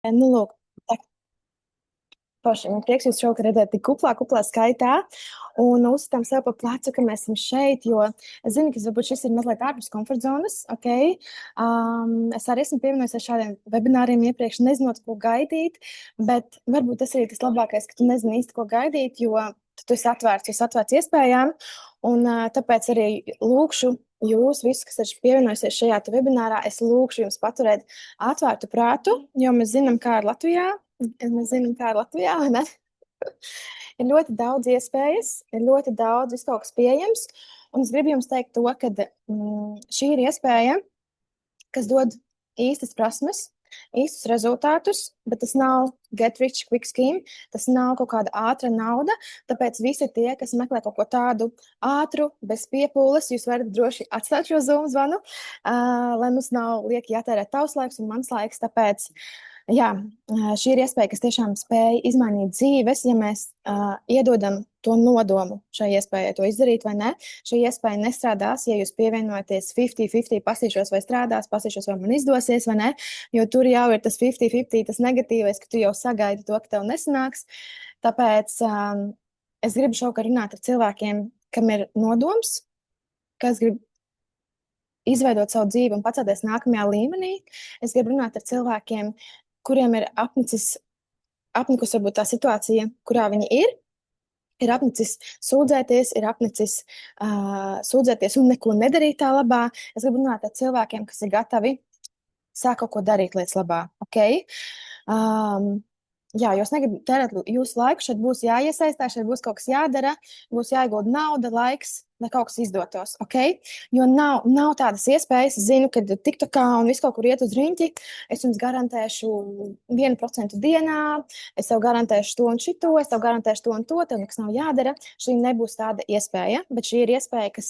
Nu, lūk, tā paši man prieks jūs šovakar redzēt tik kuplā skaitā un uzstam sev pa plecu, ka mēs esam šeit, jo es zinu, ka varbūt šis ir mazliet ārpus komfortzonas, ok? Es arī esmu pievienojusies šādiem webināriem iepriekš, nezinot, ko gaidīt, bet varbūt tas ir tas labākais, ka tu nezini īsti, ko gaidīt, jo tu esi atvērts iespējām, un tāpēc arī lūkšu jūs visus, kas ir pievienojusies šajā te webinārā, es lūkšu jums paturēt atvērtu prātu, jo mēs zinām, kā ir Latvijā. Mēs zinām, kā ir Latvijā, vai ne? Ir ļoti daudz iespējas, ir ļoti daudz viss kaut kas pieejams, un es gribu jums teikt to, ka šī ir iespēja, kas dod īstas prasmes, īstus rezultātus, bet tas nav get rich quick scheme, tas nav kaut kāda ātra nauda, tāpēc visi tie, kas meklē kaut ko tādu ātru, bez piepūles, jūs varat droši atstāt šo Zoom zvanu, lai mums nav lieki jātērē tavs laiks un mans laiks, tāpēc jā, šī ir iespēja, kas tiešām spēj izmainīt dzīves, ja mēs iedodam to nodomu šai iespējai to izdarīt vai ne. Šī iespēja nestrādās, ja jūs pievienojaties 50-50, pasīšos vai strādās, pasīšos vai man izdosies vai ne, jo tur jau ir tas 50-50, tas negatīvais, ka tu jau sagaidi to, ka tev nesanāks. Tāpēc es gribu šovakar runāt ar cilvēkiem, kam ir nodoms, kas grib izveidot savu dzīvi un pacelties nākamajā līmenī. Es gribu runāt ar cilvēkiem, kuriem ir apnikusi varbūt tā situācija, kurā viņi ir apnicis sūdzēties, ir apnicis sūdzēties un neko nedarīt tā labā. Es gribu runāt ar cilvēkiem, kas ir gatavi sākt kaut ko darīt lietas labā, ok? Jā, jūs negribat tērēt jūsu laiku, šeit būs jāiesaistās, šeit būs kaut kas jādara, būs jāiegulda nauda, laiks, lai kaut kas izdotos, ok? Jo nav tādas iespējas, es zinu, ka TikTokā un visu kaut kur iet uz riņķi, es jums garantēšu 1% dienā, es tev garantēšu to un šito, es tev garantēšu to un to, tev nekas nav jādara. Šī nebūs tāda iespēja, bet šī ir iespēja,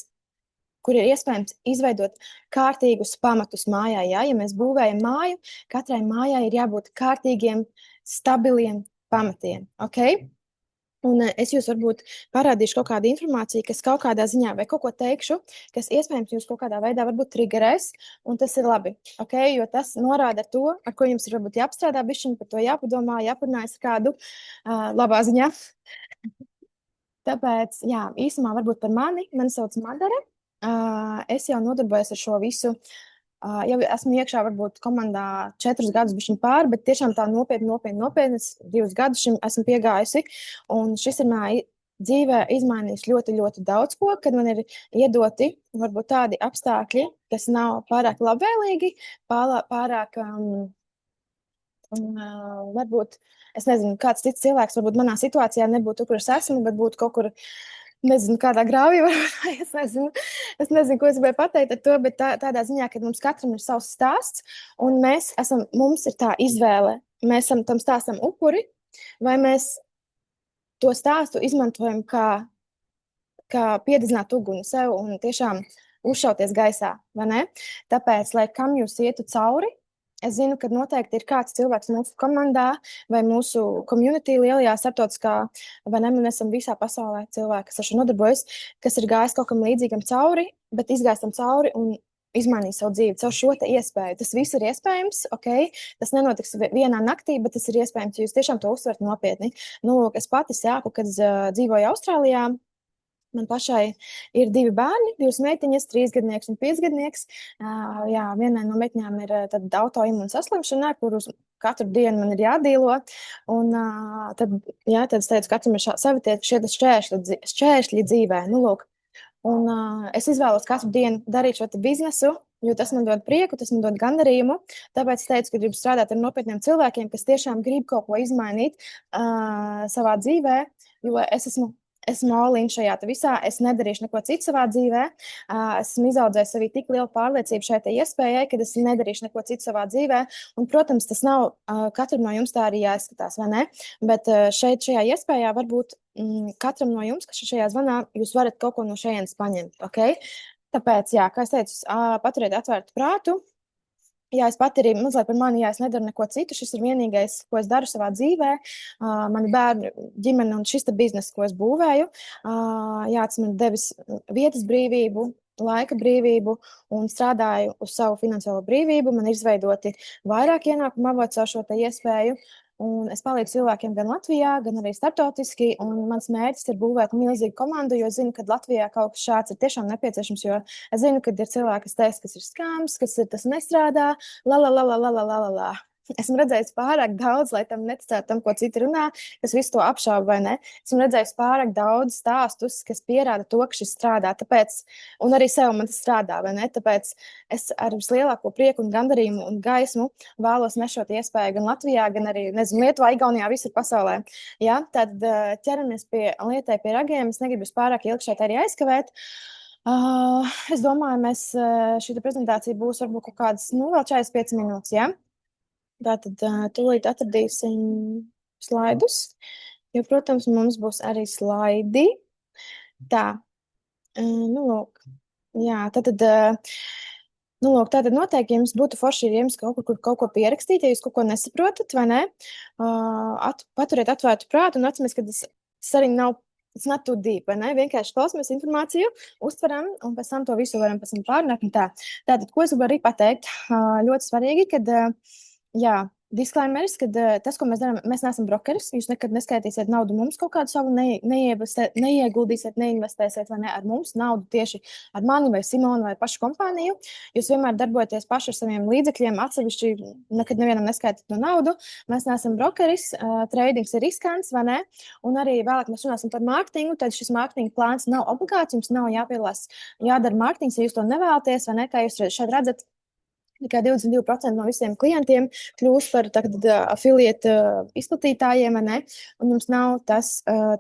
kur ir iespējams izveidot kārtīgus pamatus mājā. Ja mēs būvējam māju, katrai mājai ir jābūt kārtīgiem, stabiliem pamatiem. Okay? Un es jūs varbūt parādīšu kaut kādu informāciju, kas kaut kādā ziņā vai kaut ko teikšu, kas iespējams jūs kaut kādā veidā varbūt triggerēs, un tas ir labi, okay? Jo tas norāda to, ar ko jums ir varbūt jāapstrādā bišķiņ, par to jāpadomā, jāparunājas ar kādu labā ziņā. Tāpēc, jā, īsumā varbūt par mani sauc Madara. Es jau nodarbojos ar šo visu. Jau esmu iekšā varbūt komandā 4 gadus bišķiņ pāri, bet tiešām tā nopietni, 2 gadus šim esmu piegājusi. Un šis ir manā dzīvē izmainījis ļoti, ļoti daudz ko, kad man ir iedoti varbūt tādi apstākļi, kas nav pārāk labvēlīgi, pārāk varbūt, es nezinu, kāds cits cilvēks varbūt manā situācijā nebūtu tur, kur es esmu, bet būtu kaut kur, nezinu, kādā grāvī, varbūt, es nezinu, ko es gribēju pateikt ar to, bet tādā ziņā, ka mums katram ir savs stāsts, un mums ir tā izvēle, mēs esam tam stāstam upuri, vai mēs to stāstu izmantojam kā piededzināt uguni sev un tiešām uzšauties gaisā, vai ne? Tāpēc, lai kam jūs ietu cauri, es zinu, ka noteikti ir kāds cilvēks mūsu komandā vai mūsu community lielajā starptautiskā, vai ne, mēs esam visā pasaulē cilvēki, kas ar šo nodarbojas, kas ir gājis kaut kam līdzīgam cauri, bet izgājis tam cauri un izmainīt savu dzīvi caur šo te iespēju. Tas viss ir iespējams, ok? Tas nenotiks vienā naktī, bet tas ir iespējams, ja jūs tiešām to uztvert nopietni. Nu, es pati sāku, kad dzīvoju Austrālijā. Man pašai ir 2 bērni, 2 meitiņas, 3-gadnieks un 5-gadnieks. Jā, vienai no meitiņām ir autoimūna saslimšana, kurus katru dienu man ir jādīlo. Un tad es teicu, katram ir savi šie šķēršļi dzīvē. Nu, lūk. Un es izvēlos katru dienu darīt šo biznesu, jo tas man dod prieku, tas man dod gandarījumu. Tāpēc es teicu, ka gribu strādāt ar nopietniem cilvēkiem, kas tiešām grib kaut ko izmainīt savā dzīvē, jo esmu all-in šajā visā, es nedarīšu neko citu savā dzīvē. Esmu izaudzējis sevī tik lielu pārliecību šai iespējai, ka es nedarīšu neko citu savā dzīvē. Un, protams, tas nav katram no jums tā arī jāizskatās, vai ne? Bet šajā iespējā varbūt katram no jums, kas šajā zvanā, jūs varat kaut ko no šejienes paņemt, ok? Tāpēc, jā, kā es teicu, paturiet atvērtu prātu. Jā, es pati arī mazliet par mani, es nedaru neko citu. Šis ir vienīgais, ko es daru savā dzīvē. Mani bērni, ģimene un šis te biznes, ko es būvēju. Jā, tas man devis vietas brīvību, laika brīvību un strādāju uz savu finansiālo brīvību. Man ir izveidoti vairāk ienākumu avotu ar šo iespēju. Un es palīdzu cilvēkiem gan Latvijā, gan arī starptautiski. Mans mērķis ir būvēt milzīgu komandu, jo es zinu, ka Latvijā kaut kas šāds ir tiešām nepieciešams. Jo es zinu, ka ir cilvēki, kas teiks, kas ir skams, tas nestrādā, la la la la la la la la. Esmu redzējis pārāk daudz, lai tam neticētu tam, ko citi runā, kas visu to apšauba vai ne. Esmu redzējis pārāk daudz stāstus, kas pierāda to, ka šis strādā. Tāpēc, un arī sev man tas strādā, vai ne? Tāpēc es ar vislielāko prieku un gandarījumu un gaismu vēlos nešot iespēju gan Latvijā, gan arī, nezinu, Lietuvā, Igaunijā, visur pasaulē. Ja? Tad ķeramies pie lietai, pie ragiem. Es negribu pārāk ilgi šeit arī aizkavēt. Es domāju, mēs šī prezentācija būs varbūt kaut kādas, vēl 45 minūtes, ja? Tātad tūlīt atradīsim slaidus, jo, protams, mums būs arī slaidi. Tā, lūk, jā, tātad noteikti jums būtu forši, ja jums kaut ko pierakstīt, ja jūs kaut ko nesaprotat, vai ne? Paturiet atvērtu prātu un atceramies, ka tas arī nav, it's not too deep, vai ne? Vienkārši klausamies informāciju, uztveram un pēc tam to visu varam pēc tam pārunāt un tā. Tātad, ko es gribu arī pateikt, ļoti svarīgi, kad jā, disclaimeris, ka tas, ko mēs darām, mēs neesam brokeris. Jūs nekad neskaitīsiet naudu mums kaut kādu savu, neieguldīsiet, neinvestēsiet vai ne ar mums naudu tieši ar mani vai Simonu vai pašu kompāniju. Jūs vienmēr darbojaties paši ar saviem līdzekļiem, atsevišķi nekad nevienam neskaitīt no naudu. Mēs neesam brokeris, tradings ir riskants, vai ne? Un arī vēlāk mēs runāsim par mārketingu, tad šis mārketinga plāns nav obligāts, jums nav jāpiedalās, jādara mārketings, ja jūs to nevēlaties, vai ne? Kā jūs šeit redzat, tikai 22% no visiem klientiem kļūst par affiliate izplatītājiem, ne? Un jums nav tas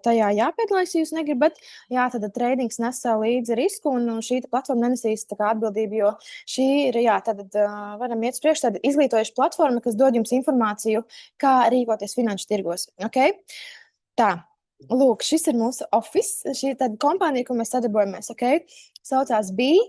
tajā jāpiedalās, ja jūs negribat. Jā, tad tradings nes līdzi risku, un šī platforma nenesīs atbildību, jo šī ir, jā, tad varam iet priekš tāda izglītojuša platforma, kas dod jums informāciju, kā rīkoties finanšu tirgos. Okay? Tā. Lūk, šis ir mūsu office, šī ir tāda kompānija, ko mēs sadarbojamies, okay? Saucās BEE.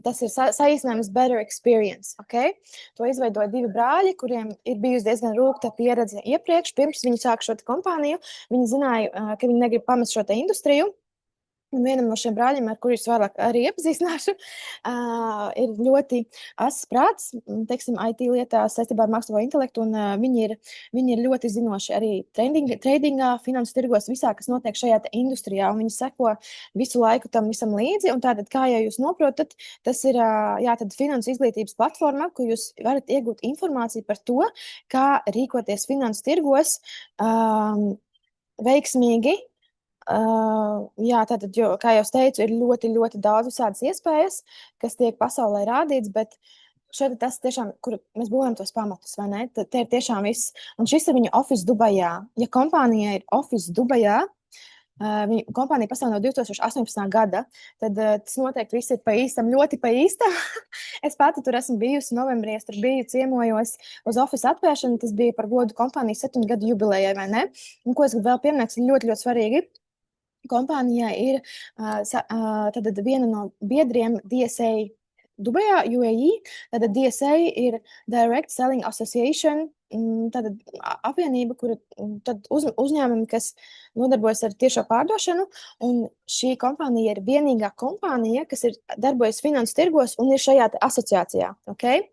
Tas ir saīsinājums Better Experience. Okay? To izveidoja divi brāļi, kuriem ir bijusi diezgan rūgta pieredze iepriekš. Pirms viņi sāka šo kompāniju, viņi zināja, ka viņi negrib pamest šo industriju. Un vienam no šiem brāļiem, ar kuriem es vēlāk arī iepazīstināšu, ir ļoti asas prāts, teiksim, IT lietās saistībā ar mākslīgo intelektu, un viņi ir ļoti zinoši arī tradingā, finansu tirgos, visā, kas notiek šajā industrijā, un viņi seko visu laiku tam visam līdzi, un tātad, kā jau jūs noprotat, tas ir, jā, tad finansu izglītības platforma, kur jūs varat iegūt informāciju par to, kā rīkoties finansu tirgos veiksmīgi. Jā, tātad, jo, kā jau teicu, ir ļoti, ļoti daudz visādas iespējas, kas tiek pasaulē rādīts, bet šeit tas tiešām, kur mēs būvējam tos pamatus, vai ne? Te ir tiešām viss. Un šis ir viņa office Dubajā. Ja kompānija ir office Dubajā, viņa kompānija pastāv no 2018. gada, tad tas noteikti viss ir pa īstam, ļoti pa īstam. Es pati tur esmu bijusi novembrī, es tur biju, ciemojos uz office atvēršanu, tas bija par godu kompānijas 7 gadu jubilejai, vai ne? Un ko es gribu vēl pieminēt, ir ļoti, ļoti svarīgi. Kompānijā ir viena no biedriem DSA Dubajā, UAE. Tātad DSA ir Direct Selling Association, tātad apvienība, kura tad uzņēmumi, kas nodarbojas ar tiešo pārdošanu, un šī kompānija ir vienīgā kompānija, kas ir darbojas finansu tirgos un ir šajā asociācijā. Okay?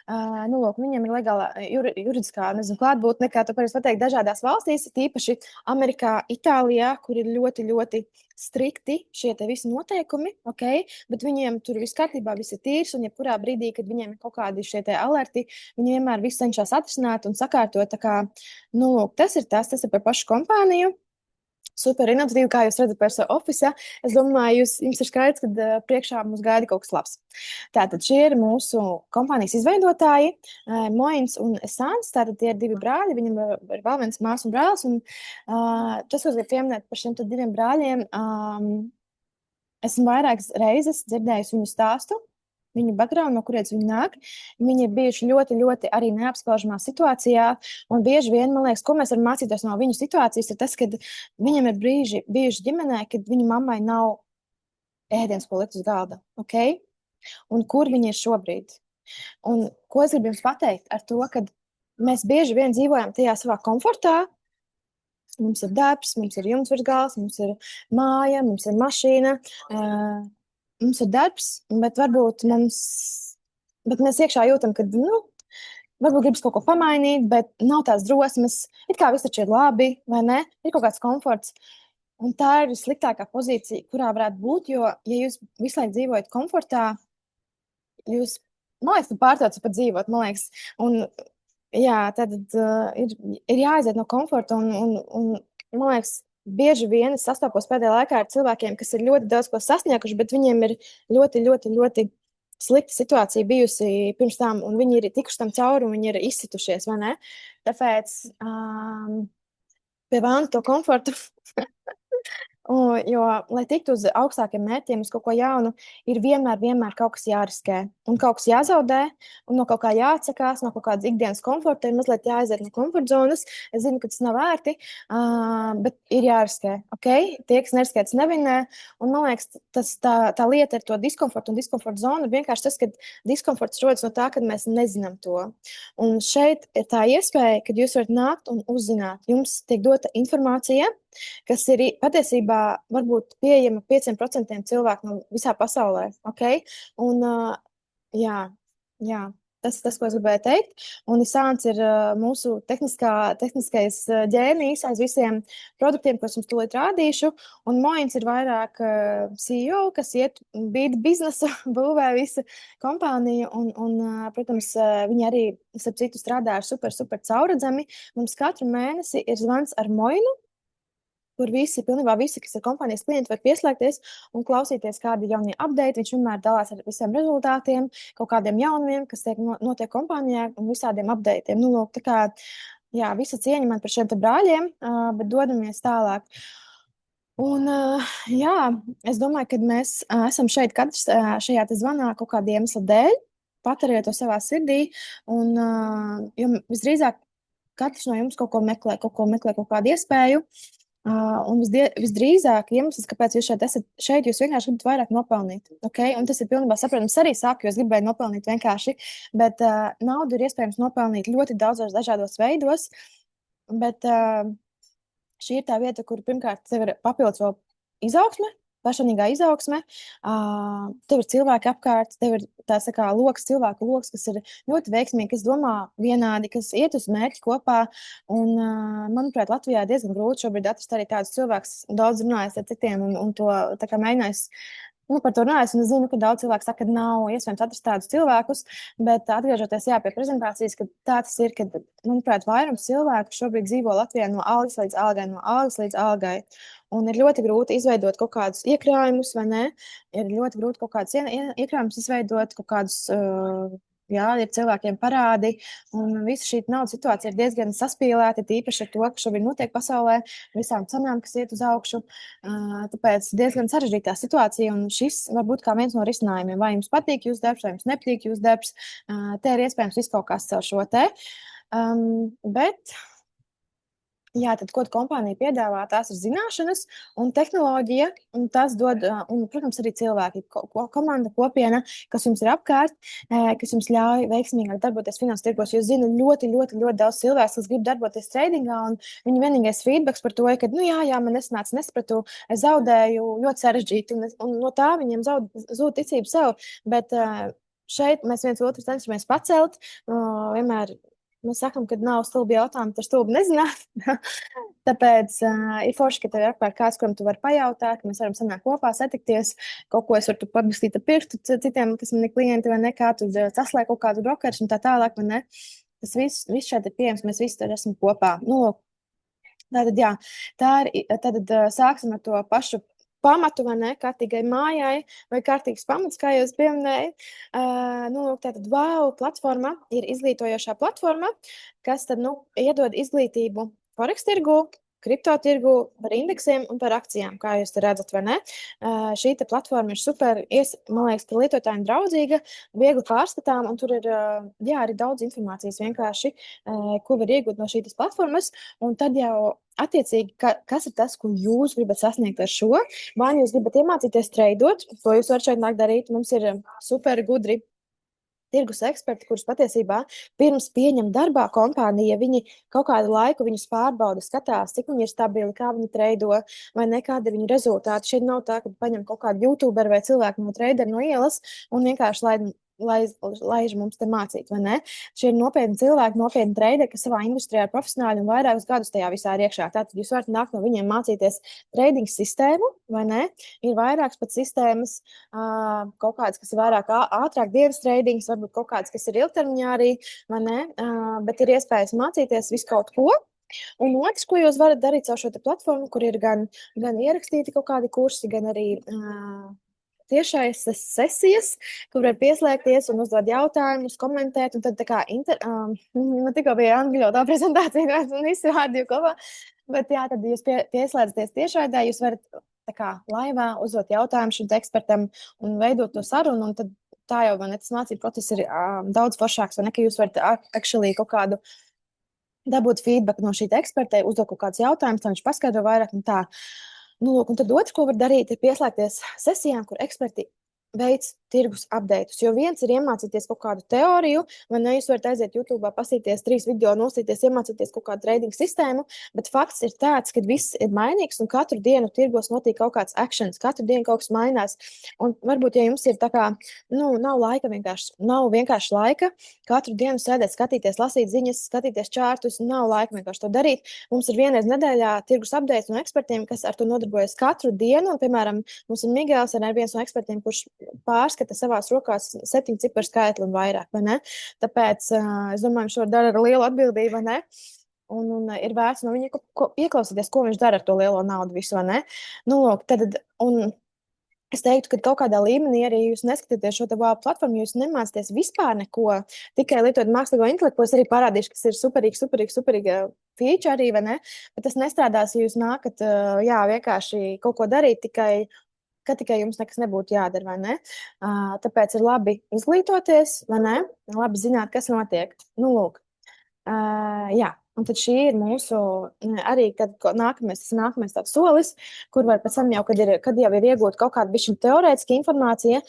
Lūk, viņiem ir legāla juridiskā, klātbūtne, kā tu pareizi pateikt, dažādās valstīs, tīpaši Amerikā, Itālijā, kur ir ļoti, ļoti strikti šie te visi noteikumi, okay? Bet viņiem tur viss kārtībā, viss ir tīrs, un jebkurā brīdī, kad viņiem ir kaut kādi šie te alerti, viņi vienmēr visu cenšas atrisināt un sakārtot, tā kā, lūk, tas ir par pašu kompāniju. Super inovatīvi, kā jūs redzat par savu ofisu. Es domāju, jums ir skaidrs, ka priekšā mums gaida kaut kas labs. Tātad šie ir mūsu kompānijas izveidotāji, Moins un Esāns. Tātad tie ir divi brāļi, viņam ir vēl viens māsu un brālis. Un, tas, ko es gribu pieminēt par šiem diviem brāļiem, esmu vairākas reizes dzirdējusi viņu stāstu. Viņu background, no kurienes viņi nāk, viņi ir bijuši ļoti, ļoti arī neapskaužamā situācijā, un bieži vien, man liekas, ko mēs varam mācīties no viņu situācijas, ir tas, ka viņam ir brīži bijuši ģimenē, kad viņa mammai nav ēdienas, ko likt uz galda, okay? Un kur viņi ir šobrīd? Un ko es gribu jums pateikt ar to, ka mēs bieži vien dzīvojam tajā savā komfortā, mums ir darbs, mums ir jumts virs galvas, mums ir māja, mums ir mašīna, mums ir darbs, bet varbūt bet mēs iekšā jūtam, ka, varbūt gribas kaut ko pamainīt, bet nav tās drosmes. It kā viss taču ir labi, vai ne? Ir kaut kāds komforts. Un tā ir sliktākā pozīcija, kurā varētu būt, jo, ja jūs visu laiku dzīvojat komfortā, jūs, man liekas, pārtraucat pat dzīvot, man liekas. Un, jā, tad ir jāaiziet no komforta. Man liekas, bieži vien es sastopos pēdējā laikā ar cilvēkiem, kas ir ļoti daudz ko sasnieguši, bet viņiem ir ļoti, ļoti, ļoti slikta situācija bijusi pirms tam, un viņi ir tikuši tam cauri, un viņi ir izsitušies, vai ne? Tāpēc pie vēlna to komfortu. Jo, lai tiktu uz augstākiem mērķiem, uz kaut ko jaunu, ir vienmēr kaut kas jāriskē. Un kaut kas jāzaudē, un no kaut kā jāatsakās, no kaut kādas ikdienas komforta, ir mazliet jāaiziet no komforta zonas. Es zinu, ka tas nav vērti, bet ir jāriskē. Okay? Tie, kas neriskē, tas nevinē. Un man liekas, tā lieta ar to diskomfortu un diskomforta zonu ir vienkārši tas, ka diskomforts rodas no tā, ka mēs nezinām to. Un šeit ir tā iespēja, kad jūs varat nākt un uzzināt. Jums tiek dota informācija, kas ir patiesībā varbūt pieejama 5% cilvēku no visā pasaulē. Okay? Un, jā, tas, ko es gribēju teikt. Un Isāns ir mūsu tehniskais ģēnijs aiz visiem produktiem, ko es jums tūlīt rādīšu. Un Moins ir vairāk CEO, kas iet bīd biznesu, būvē visu kompāniju. Protams, viņi arī, starp citu, strādā ar super caurredzami. Mums katru mēnesi ir zvans ar Moinu, kur pilnībā visi, kas ir kompānijas klienti, var pieslēgties un klausīties, kādi ir jaunie update. Viņš vienmēr dalās ar visiem rezultātiem, kaut kādiem jaunumiem, kas notiek kompānijā un visādiem updateiem. Tā kā, jā, visa cieņa man par šiem te brāļiem, bet dodamies tālāk. Un, jā, es domāju, ka mēs esam šeit katrs šajā te zvanā kaut kāda iemesla dēļ, paturiet to savā sirdī, un jo visdrīzāk katrs no jums kaut ko meklē, kaut kādu iespēju. Un visdrīzāk iemesls, kāpēc jūs esat šeit, jūs vienkārši gribat vairāk nopelnīt. Okay? Un tas ir pilnībā saprotams. Arī sāku, jo es gribēju nopelnīt vienkārši, bet naudu ir iespējams nopelnīt ļoti daudzos dažādos veidos. Bet šī ir tā vieta, kur pirmkārt tev ir papildus vēl izaugsme, personīgā izaugsme. Tev ir cilvēki apkārt, tev ir cilvēku loks, kas ir ļoti veiksmīgi, kas domā vienādi, kas iet uz mērķi kopā. Un, manuprāt, Latvijā diezgan grūti šobrīd atrast arī tādus cilvēkus, daudz runājis ar citiem un to tā kā mēģinājis. Par to runājot, un es zinu, ka daudz cilvēku saka, ka nav iespējams atrast tādus cilvēkus, bet atgriežoties pie prezentācijas, ka tā tas ir, ka, manuprāt, vairums cilvēku šobrīd dzīvo Latvijā no algas līdz algai, no algas līdz algai. Un ir ļoti grūti izveidot kaut kādus iekrājumus, vai ne? Ir ļoti grūti kaut kādus iekrājumus izveidot, kaut kādus, jā, ir cilvēkiem parādi, un visa šī naudas situācija ir diezgan saspīlēta, tīpaši ar to, ka šobrīd notiek pasaulē, visām cenām, kas iet uz augšu. Tāpēc diezgan sarežģītā situācija, un šis var būt kā viens no risinājumiem. Vai jums patīk jūsu darbs, vai jums nepatīk jūsu darbs, te ir iespējams viss kaut kas caur šo te. Bet... Jā, tad, ko kompānija piedāvā, tās ir zināšanas un tehnoloģija, un tas dod, un, protams, arī cilvēki, komanda, kopiena, kas jums ir apkārt, kas jums ļauj veiksmīgāk darboties finanses tirgos. Jūs zināt, ļoti daudz cilvēku, kas grib darboties tradingā, un viņa vienīgais feedbacks par to, ka, jā, man nesapratu, es zaudēju ļoti sarežģīti, un no tā viņiem zūd ticību sev. Bet šeit mēs viens otru cenšamies pacelt, vienmēr. Mēs sakām, ka nav stulbi jautājumi, tad stulbi nezināt. Tāpēc ir forši, ka tev ir apkārt kāds, kuram tu vari pajautāt, ka mēs varam sanākt kopā, satikties. Kaut ko es varu parakstīt ar pirkstu citiem, kas man ir klienti, vai ne, kā tu saslēg kaut kādu brokeru un tā tālāk, vai ne. Tas viss šeit ir pieejams, mēs visi tur esam kopā. Tātad, jā, tad sāksim ar to pašu pamatu, vai ne, kārtīgai mājai, vai kārtīgs pamats, kā jūs pieminējat. Tātad, platforma ir izglītojošā platforma, kas tad, iedod izglītību forex tirgu, kripto tirgu, par indeksiem un par akcijām, kā jūs te redzat, vai ne? Šī te platforma ir super, man liekas, ka lietotājiem draudzīga, viegli pārskatām, un tur ir, arī daudz informācijas vienkārši, ko var iegūt no šīs platformas, un tad jau attiecīgi, kas ir tas, ko jūs gribat sasniegt ar šo, vai jūs gribat iemācīties treidot, to jūs varat šeit nākt darīt, mums ir super gudri tirgus eksperti, kurus patiesībā pirms pieņem darbā kompānija, viņi kaut kādu laiku viņus pārbauda, skatās, cik viņi ir stabili, kā viņi treido, vai ne, kādi ir viņu rezultāti. Šeit nav tā, ka paņem kaut kādu YouTuberu vai cilvēku no treidera no ielas un vienkārši laiž mums te mācīt, vai ne? Šie ir nopietni cilvēki, nopietni treideri, kas savā industrijā ir profesionāļi un vairākus gadus tajā visā ir iekšā. Tātad jūs varat nākt no viņiem mācīties trading sistēmu, vai ne? Ir vairākas pat sistēmas, kaut kādas, kas ir vairāk ātrāk dienas tradings, varbūt kaut kādas, kas ir ilgtermiņā arī, vai ne? Bet ir iespējas mācīties visu kaut ko. Un otrs, ko jūs varat darīt caur šo platformu, kur ir gan ierakstīti kaut kādi kursi, gan arī tiešais sesijas, kur var pieslēgties un uzdot jautājumus, komentēt. Un tad tā kā man tikko bija angļu valodā prezentācija, un visi vārdi kopā. Bet jā, tad jūs pieslēdzaties tiešraidē, jūs varat tā kā laivā uzdot jautājumus šim ekspertam un veidot to sarunu. Un tad tā jau, vai ne, tas mācību process ir daudz foršāks, vai ne, ka jūs varat actually kaut kādu dabūt feedback no šī eksperta, uzdot kaut kādus jautājumus, lai viņš paskaidro vairāk un tā. Nu, lūk, un tad otrs, ko var darīt, ir pieslēgties sesijām, kur eksperti veids tirgus updates. Jo viens ir iemācīties kaut kādu teoriju, vai ne, jūs varat aiziet YouTube, pasīties 3 video, nosīties, iemācīties kaut kādu trading sistēmu, bet fakts ir tāds, ka viss ir mainīgs un katru dienu tirgos notiek kaut kāds actions, katru dienu kaut kas mainās. Un varbūt, ja jums ir tā kā, nav vienkārši laika, katru dienu sēdēt, skatīties, lasīt ziņas, skatīties čārtus, nav laika vienkārši to darīt. Mums ir vienreiz nedēļā tirgus updates no ekspertiem, kas ar to nodarbojas katru dienu, un, piemēram, mums ir Migels, ir viens no ekspertiem, kurš pārskata savās rokās 7 ciparu skaitli un vairāk, vai ne? Tāpēc es domāju, viņš to dara ar lielu atbildību, vai ne? Un ir vērts no viņa ieklausīties, ko viņš dara ar to lielo naudu visu, vai ne? Nu, lūk, un es teiktu, ka kaut kādā līmenī arī jūs neskatāties šo platformu, jūs nemācāties vispār neko, tikai lietot mākslīgo intelektu, ko es arī parādīšu, kas ir superīga feature arī, vai ne? Bet tas nestrādās, ja jūs nākat, vienkārši kaut ko darīt, tikai jums nekas nebūtu jādara, vai ne? Tāpēc ir labi izglītoties, vai ne? Labi zināt, kas notiek. Nu, lūk. Jā. Un tad šī ir mūsu arī nākamais tāds solis, kur var pēc tam jau, kad jau ir iegūt kaut kāda bišķiņa teorētiska informācija,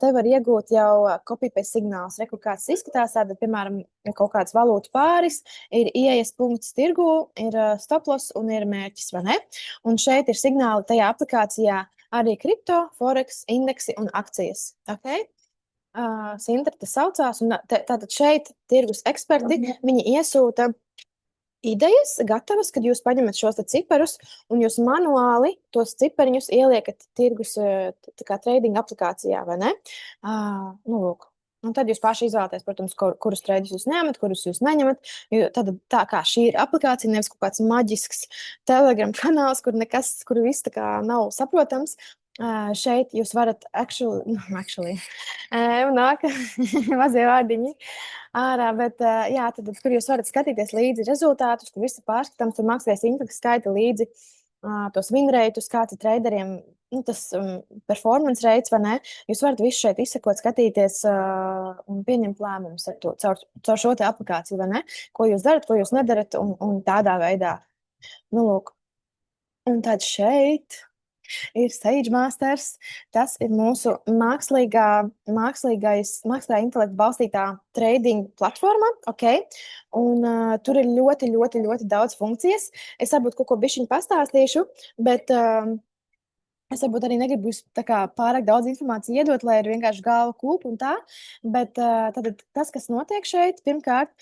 te var iegūt jau copy-paste signāls. Re, kur kāds izskatās, tātad, piemēram, ir kaut kāds valūtu pāris, ir ieejas punkts tirgu, ir stop-loss un ir mērķis, vai ne? Un šeit ir signāli tajā aplikācijā arī kripto, forex, indeksi un akcijas. Okay? Sintra tas saucās, un tātad šeit tirgus eksperti, viņi iesūta idejas gatavas, kad jūs paņemat šos ciparus, un jūs manuāli tos cipariņus ieliekat tirgus trading aplikācijā, vai ne? Nu, lūk. Un tad jūs paši izvēlaties, protams, kurus treidus jūs ņemat, kurus jūs neņemat. Tad tā kā šī ir aplikācija, nevis kaut kāds maģisks Telegram kanāls, kur viss tā kā nav saprotams. Šeit jūs varat nāk mazie vārdiņi ārā, bet tad, kur jūs varat skatīties līdzi rezultātus, kur viss ir pārskatāms, tur mākslinieks intelekts skaita līdzi tos winreitus, kāds ir traderiem, tas performance rates, vai ne? Jūs varat visu šeit izsekot, skatīties un pieņemt lēmumus ar to, caur šo te aplikāciju, vai ne? Ko jūs darat, ko jūs nedarat, un tādā veidā. Nu, lūk. Un tad šeit ir SageMasters. Tas ir mūsu mākslīgā intelekta balstītā trading platforma, okay? Un tur ir ļoti, ļoti, ļoti daudz funkcijas. Es varbūt kaut ko bišķiņu pastāstīšu, bet es varbūt arī negribu pārāk daudz informāciju iedot, lai ir vienkārši galva kūpa un tā, bet tas, kas notiek šeit, pirmkārt,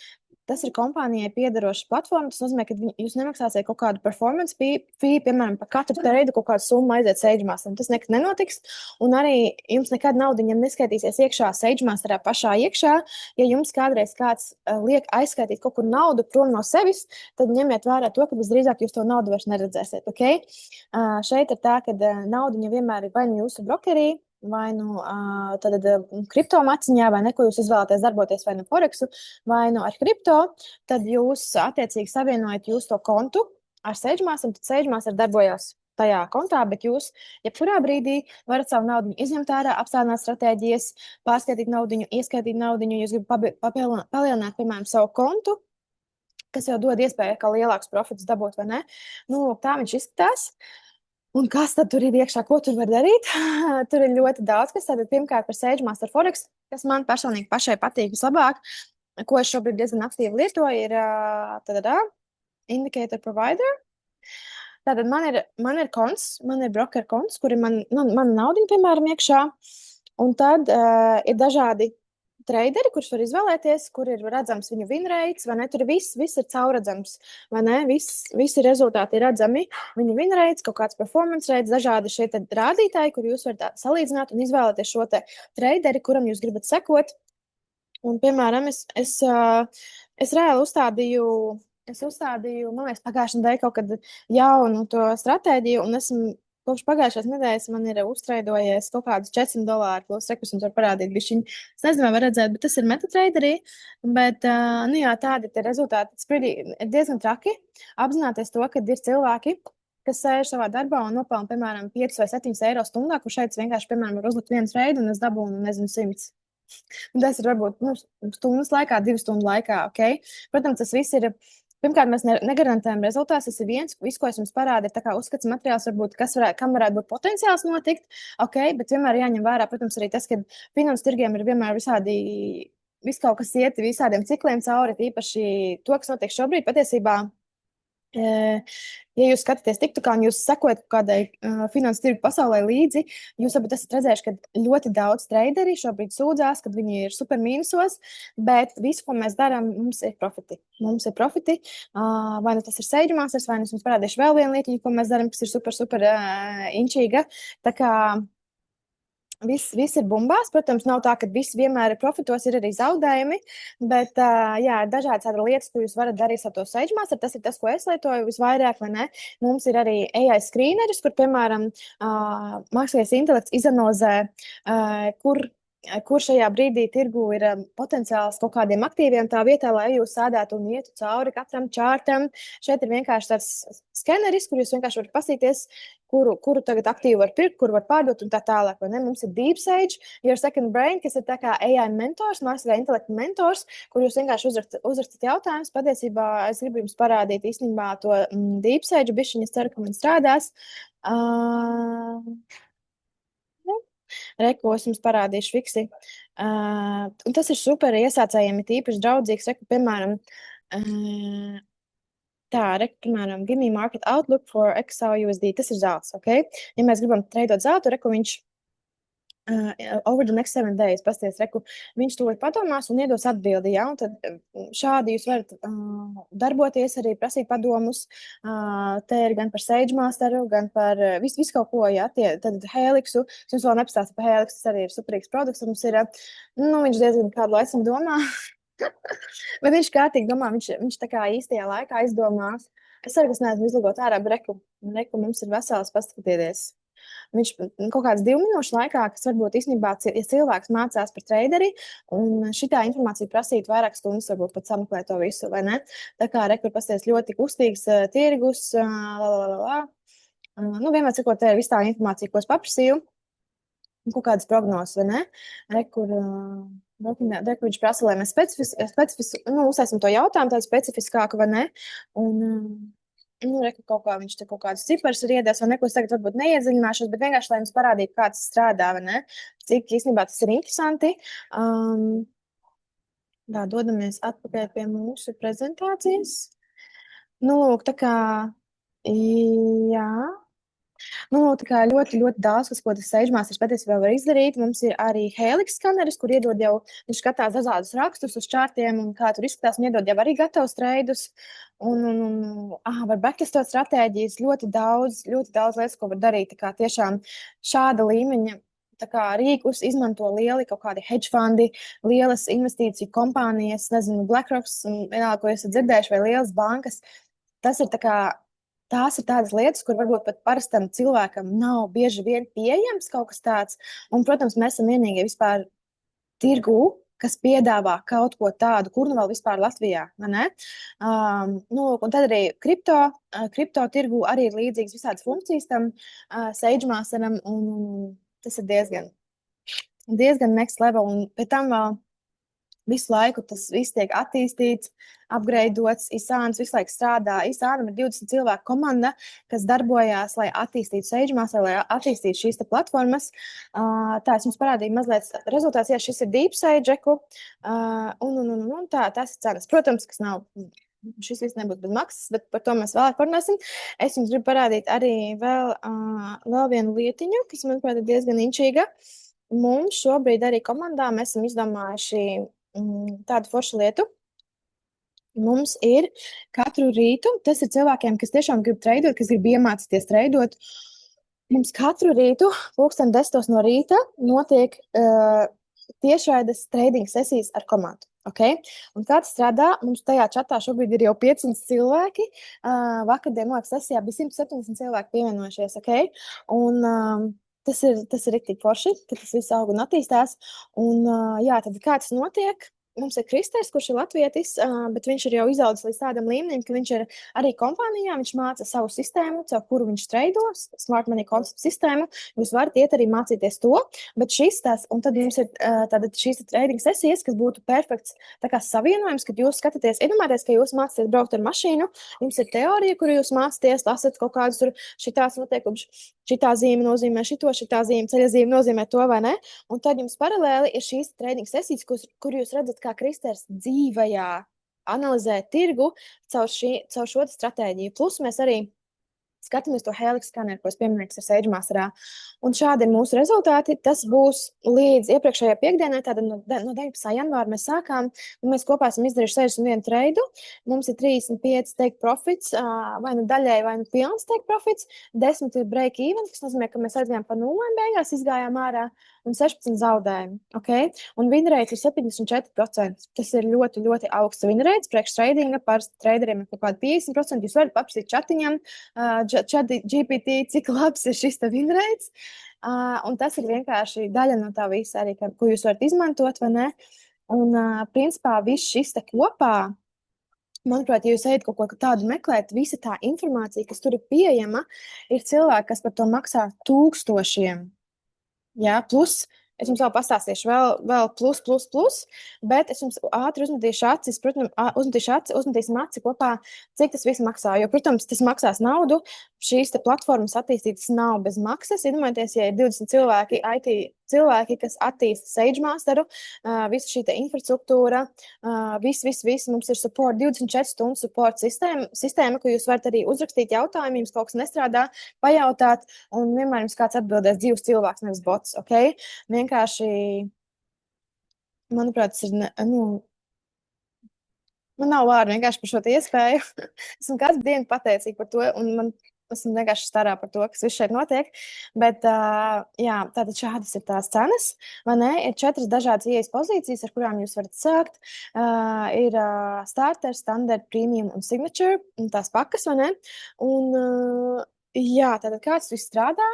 tas ir kompānijai piederošs platforma. Tas nozīmē, ka jūs nemaksāsiet kaut kādu performance fee, piemēram, par katru treidu kaut kādu summu aiziet SageMasterā. Tas nekad nenotiks. Un arī jums nekad naudiņa neskaitīsies iekšā SageMasterā pašā iekšā. Ja jums kādreiz kāds liek aizskaitīt kaut kur naudu prom no sevis, tad ņemiet vērā to, ka visdrīzāk jūs to naudu vairs neredzēsiet. Okay? Šeit ir tā, ka naudiņa vienmēr ir vai nu jūsu brokerī, vai nu kripto maciņā, vai ne, ko jūs izvēlaties darboties, vai nu Forexu, vai nu ar kripto, tad jūs attiecīgi savienojat jūs to kontu ar SageMaster, tad SageMaster darbojās tajā kontā, bet jūs jebkurā brīdī varat savu naudu izņemt ārā, apstādināt stratēģijas, pārskaitīt naudiņu, ieskaitīt naudiņu, jūs gribat palielināt, piemēram, savu kontu, kas jau dod iespēju, ka lielāks profits dabūt, vai ne? Nu, tā viņš izskatās. Un kas tad tur ir iekšā, ko tur var darīt? Tur ir ļoti daudz, kas tātad pirmkārt par Sage Master Forex, kas man personīgi pašai patīk vislabāk, ko es šobrīd diezgan aktīvi lietoju, ir Indicator Provider. Tātad man ir konts, man ir broker konts, kuri man naudiņu, piemēram, iekšā, un tad ir dažādi traderi, kurus var izvēlēties, kur ir redzams viņu win rates, vai ne? Tur viss ir caurredzams, vai ne? Visi rezultāti ir redzami, viņu win rates, kaut kāds performance rates, dažādi šie rādītāji, kur jūs varat salīdzināt un izvēlēties šo te traderi, kuram jūs gribat sekot. Un, piemēram, es reāli uzstādīju, man liekas, pagājušajā nedēļā kaut kad jaunu to stratēģiju, un esmu kopš pagājušās nedēļas man ir uztraidojies kaut kādus $400 plus, rekus jums var parādīt bišķiņ. Es nezinu, vai var redzēt, bet tas ir MetaTraderī, bet, nu jā, tādi tie rezultāti. Tas ir diezgan traki apzināties to, ka ir cilvēki, kas sēž savā darbā un nopelna, piemēram, 5 vai 7 eiro stundā, kur šeit vienkārši, piemēram, var uzlikt vienu reidu un es dabūnu, nezinu, 100. Un tas ir varbūt stundas laikā, 2 stundu laikā. Okay? Protams, tas viss ir. Pirmkārt, mēs negarantējam rezultātus. Tas ir viens, ko es jums parādīju. Tā kā uzskats materiāls, varbūt, kam varētu būt potenciāls notikt. Okay? Bet vienmēr jāņem vērā, protams, arī tas, ka finanses tirgiem ir vienmēr viss kaut kas iet visādiem cikliem cauri, īpaši to, kas notiek šobrīd patiesībā. Ja jūs skatāties TikTokā un jūs sekojat kādai finanses tirgu pasaulē līdzi, jūs varbūt esat redzējuši, ka ļoti daudz traderi šobrīd sūdzās, ka viņi ir super mīnusos, bet visu, ko mēs darām, mums ir profiti. Vai nu tas ir Sage Masters, vai nu es jums parādīšu vēl vienu lietiņu, ko mēs darām, kas ir super inčīga. Tā kā Viss ir bumbās. Protams, nav tā, ka viss vienmēr ir profitos, ir arī zaudējumi. Bet, jā, ir dažādas lietas, ko jūs varat darīt ar to Sage Master. Tas ir tas, ko es lietoju visvairāk, vai ne? Mums ir arī AI screeneris, kur, piemēram, mākslīgais intelekts izanalizē, kur šajā brīdī tirgu ir potenciāls kaut kādiem aktīviem tā vietā, lai jūs sēdētu un ietu cauri katram čārtam. Šeit ir vienkārši tāds skeneris, kur jūs vienkārši varat pasīties, kuru tagad aktīvi var pirkt, kuru var pārdot un tā tālāk. Mums ir DeepSage, Your Second Brain, kas ir tā kā AI mentors, mākslīgā intelekta mentors, kur jūs vienkārši uzrakstat jautājumus. Patiesībā es gribu jums parādīt īstenībā to DeepSage bišķiņu, es ceru, ka man strādās. Reku, es jums parādīšu fiksi. Un tas ir super iesācējiem, ir tīpaši draudzīgs. Reku, piemēram, piemēram, give me market outlook for XAUUSD. Tas ir zelts, ok? Ja mēs gribam treidot zeltu, reku, viņš over the next 7 days, pasties, reku, viņš to padomās un iedos atbildi, ja? Un tad šādi jūs varat darboties, arī prasīt padomus. Te ir gan par Sage Masteru, gan par visu kaut ko, ja? Tad Helixu, es jums vēl nepastāstu par Helixu, tas arī ir superīgs produkts, mums ir, viņš diezgan kādu laiku domā. Bet viņš kārtīgi domā, viņš tā kā īstajā laikā izdomās. Es ceru, ka es neesmu izlagot ārā, bet reku mums ir vesels, paskatieties. Viņš kaut kāds 2 minūšu laikā, kas varbūt īstenībā, ja cilvēks mācās par traderi, un šitā informācija prasītu vairāk stundas, varbūt pat sameklēt to visu, vai ne? Tā kā rekur pasties ļoti kustīgs tirgus, vienmēr cikot, te ir viss tā informācija, ko es paprasīju, kaut kādas prognozes, vai ne? Rekur viņš prasa, lai mēs uzsāksim to jautājumu tādu specifiskāku, vai ne? Un, reku kaut kā viņš te kaut kādus ciparus ir iedēs, vai neko es tagad varbūt neiedziļināšos, bet vienkārši, lai jums parādītu, kā tas strādā, vai ne? Cik īstenībā tas ir interesanti. Dodamies atpakaļ pie mūsu prezentācijas. Lūk, tā kā, jā. Tā kā ļoti daudz, ko tas Sage Masters patiesībā var izdarīt. Mums ir arī Helix skaneris, kur iedod jau, viņš skatās dažādus rakstus uz čārtiem un kā tur izskatās, un iedod jau arī gatavus treidus. Var backtestot stratēģijas, ļoti daudz lietas, ko var darīt. Tā kā tiešām šāda līmeņa rīkus izmanto lieli kaut kādi hedge fondi, lielas investīciju kompānijas, nezinu, BlackRocks, vienalga, ko esat dzirdējuši, vai lielas bankas. Tās ir tādas lietas, kur varbūt pat parastam cilvēkam nav bieži vien pieejams kaut kas tāds. Un, protams, mēs esam vienīgie vispār tirgū, kas piedāvā kaut ko tādu, kur nu vēl vispār Latvijā, vai ne? Un tad arī kripto tirgū arī ir līdzīgas visādas funkcijas tam Sage Masteram, un tas ir diezgan next level. Un pēc tam visu laiku tas viss tiek attīstīts, upgradeots. Isāns visu laiku strādā. Isānam ir 20 cilvēku komanda, kas darbojās, lai attīstītu SageMaster, lai attīstītu šīs platformas. Tā es jums parādīju mazliet rezultāts. Jā, šis ir DeepSage. Tas ir cenas. Protams, kas nav. Šis viss nebūs bez maksas, bet par to mēs vēlāk parunāsim. Es jums gribu parādīt arī vēl vienu lietiņu, kas, manuprāt, ir diezgan inčīga. Mums šobrīd arī komandā mēs esam izdomājuši tādu foršu lietu. Mums ir katru rītu, tas ir cilvēkiem, kas tiešām grib treidot, kas grib iemācīties treidot. Mums katru rītu, 10:00 no rīta, notiek tiešraides trading sesijas ar komandu. Okay? Un kā tas strādā? Mums tajā čatā šobrīd ir jau 500 cilvēki. Vakardien, sesijā bija 170 cilvēki pievienojušies. Okay? Un tas ir riktīgi forši, ka tas viss aug un attīstās. Un tad kā tas notiek? Mums ir Kristers, kurš ir latvietis, bet viņš ir jau izaudzis līdz tādam līmenim, ka viņš ir arī kompānijā, viņš māca savu sistēmu, caur kuru viņš treidos, Smart Money konceptu sistēmu. Jūs varat iet arī mācīties to, bet un tad mums ir šīs trading sesijas, kas būtu perfekts tā kā savienojums, kad jūs skatāties, iedomājieties, ka jūs mācāties braukt ar mašīnu, jums ir teorija, kuru jūs mācāties, lasat kaut kādus tur šitās noteikumus, šitā zīme nozīmē šito, šitā zīme, ceļa zīme nozīmē to, vai ne? Un tad jums paralēli ir šīs trading sesijas, kur jūs redzat, kā Kristers dzīvajā analizē tirgu caur šo stratēģiju. Plus mēs arī skatāmies to Helix skaneru, ko es pieminēju, ar SageMasterā. Un šādi ir mūsu rezultāti. Tas būs līdz iepriekšējā piekdienai, tātad no 19. janvāra mēs sākām, un mēs kopā esam izdarījuši 61 treidu. Mums ir 35 take profits, vai nu daļai, vai nu pilns take profits, 10 ir break even, kas nozīmē, ka mēs aizgājām pa nulēm beigās, izgājām ārā, un 16 zaudējumi. Okay? Un winrate ir 74%. Tas ir ļoti, ļoti augsts winrate. Priekš tradinga par traderiem ir kaut kādi 50%. Jūs varat paprasīt chatiņam, GPT, cik labs ir šis te winrates. Un tas ir vienkārši daļa no tā visa arī, ko jūs varat izmantot, vai ne? Un principā viss šis te kopā, manuprāt, ja jūs ejat kaut ko tādu meklēt, visa tā informācija, kas tur ir pieejama, ir cilvēki, kas par to maksā tūkstošiem. Jā, plus, es jums vēl pastāstīšu, vēl plus, bet es jums ātri uzmetīšu acis, protams, uzmetīsim aci kopā, cik tas viss maksā, jo, protams, tas maksās naudu, šīs te platformas attīstītas nav bez maksas, iedomājieties, ja ir 20 cilvēki, IT cilvēki, kas attīsta SageMasteru, visa šī te infrastruktūra, viss, mums ir support, 24 stundu support sistēma, ko jūs varat arī uzrakstīt jautājumu, jums kaut kas nestrādā, pajautāt, un vienmēr jums kāds atbildēs dzīvs cilvēks, nevis bots, ok? Vienkārši, manuprāt, tas ir, man nav vārdu vienkārši par šo te iespēju. Esmu katru dienu pateicīga par to, un esmu vienkārši starā par to, kas viss šeit notiek. Bet, jā, tātad šādas ir tās cenas, vai ne? Ir 4 dažādas ieejas pozīcijas, ar kurām jūs varat sākt. Ir starter, standard, premium un signature, un tās pakas, vai ne? Un, jā, tātad kāds viss strādā?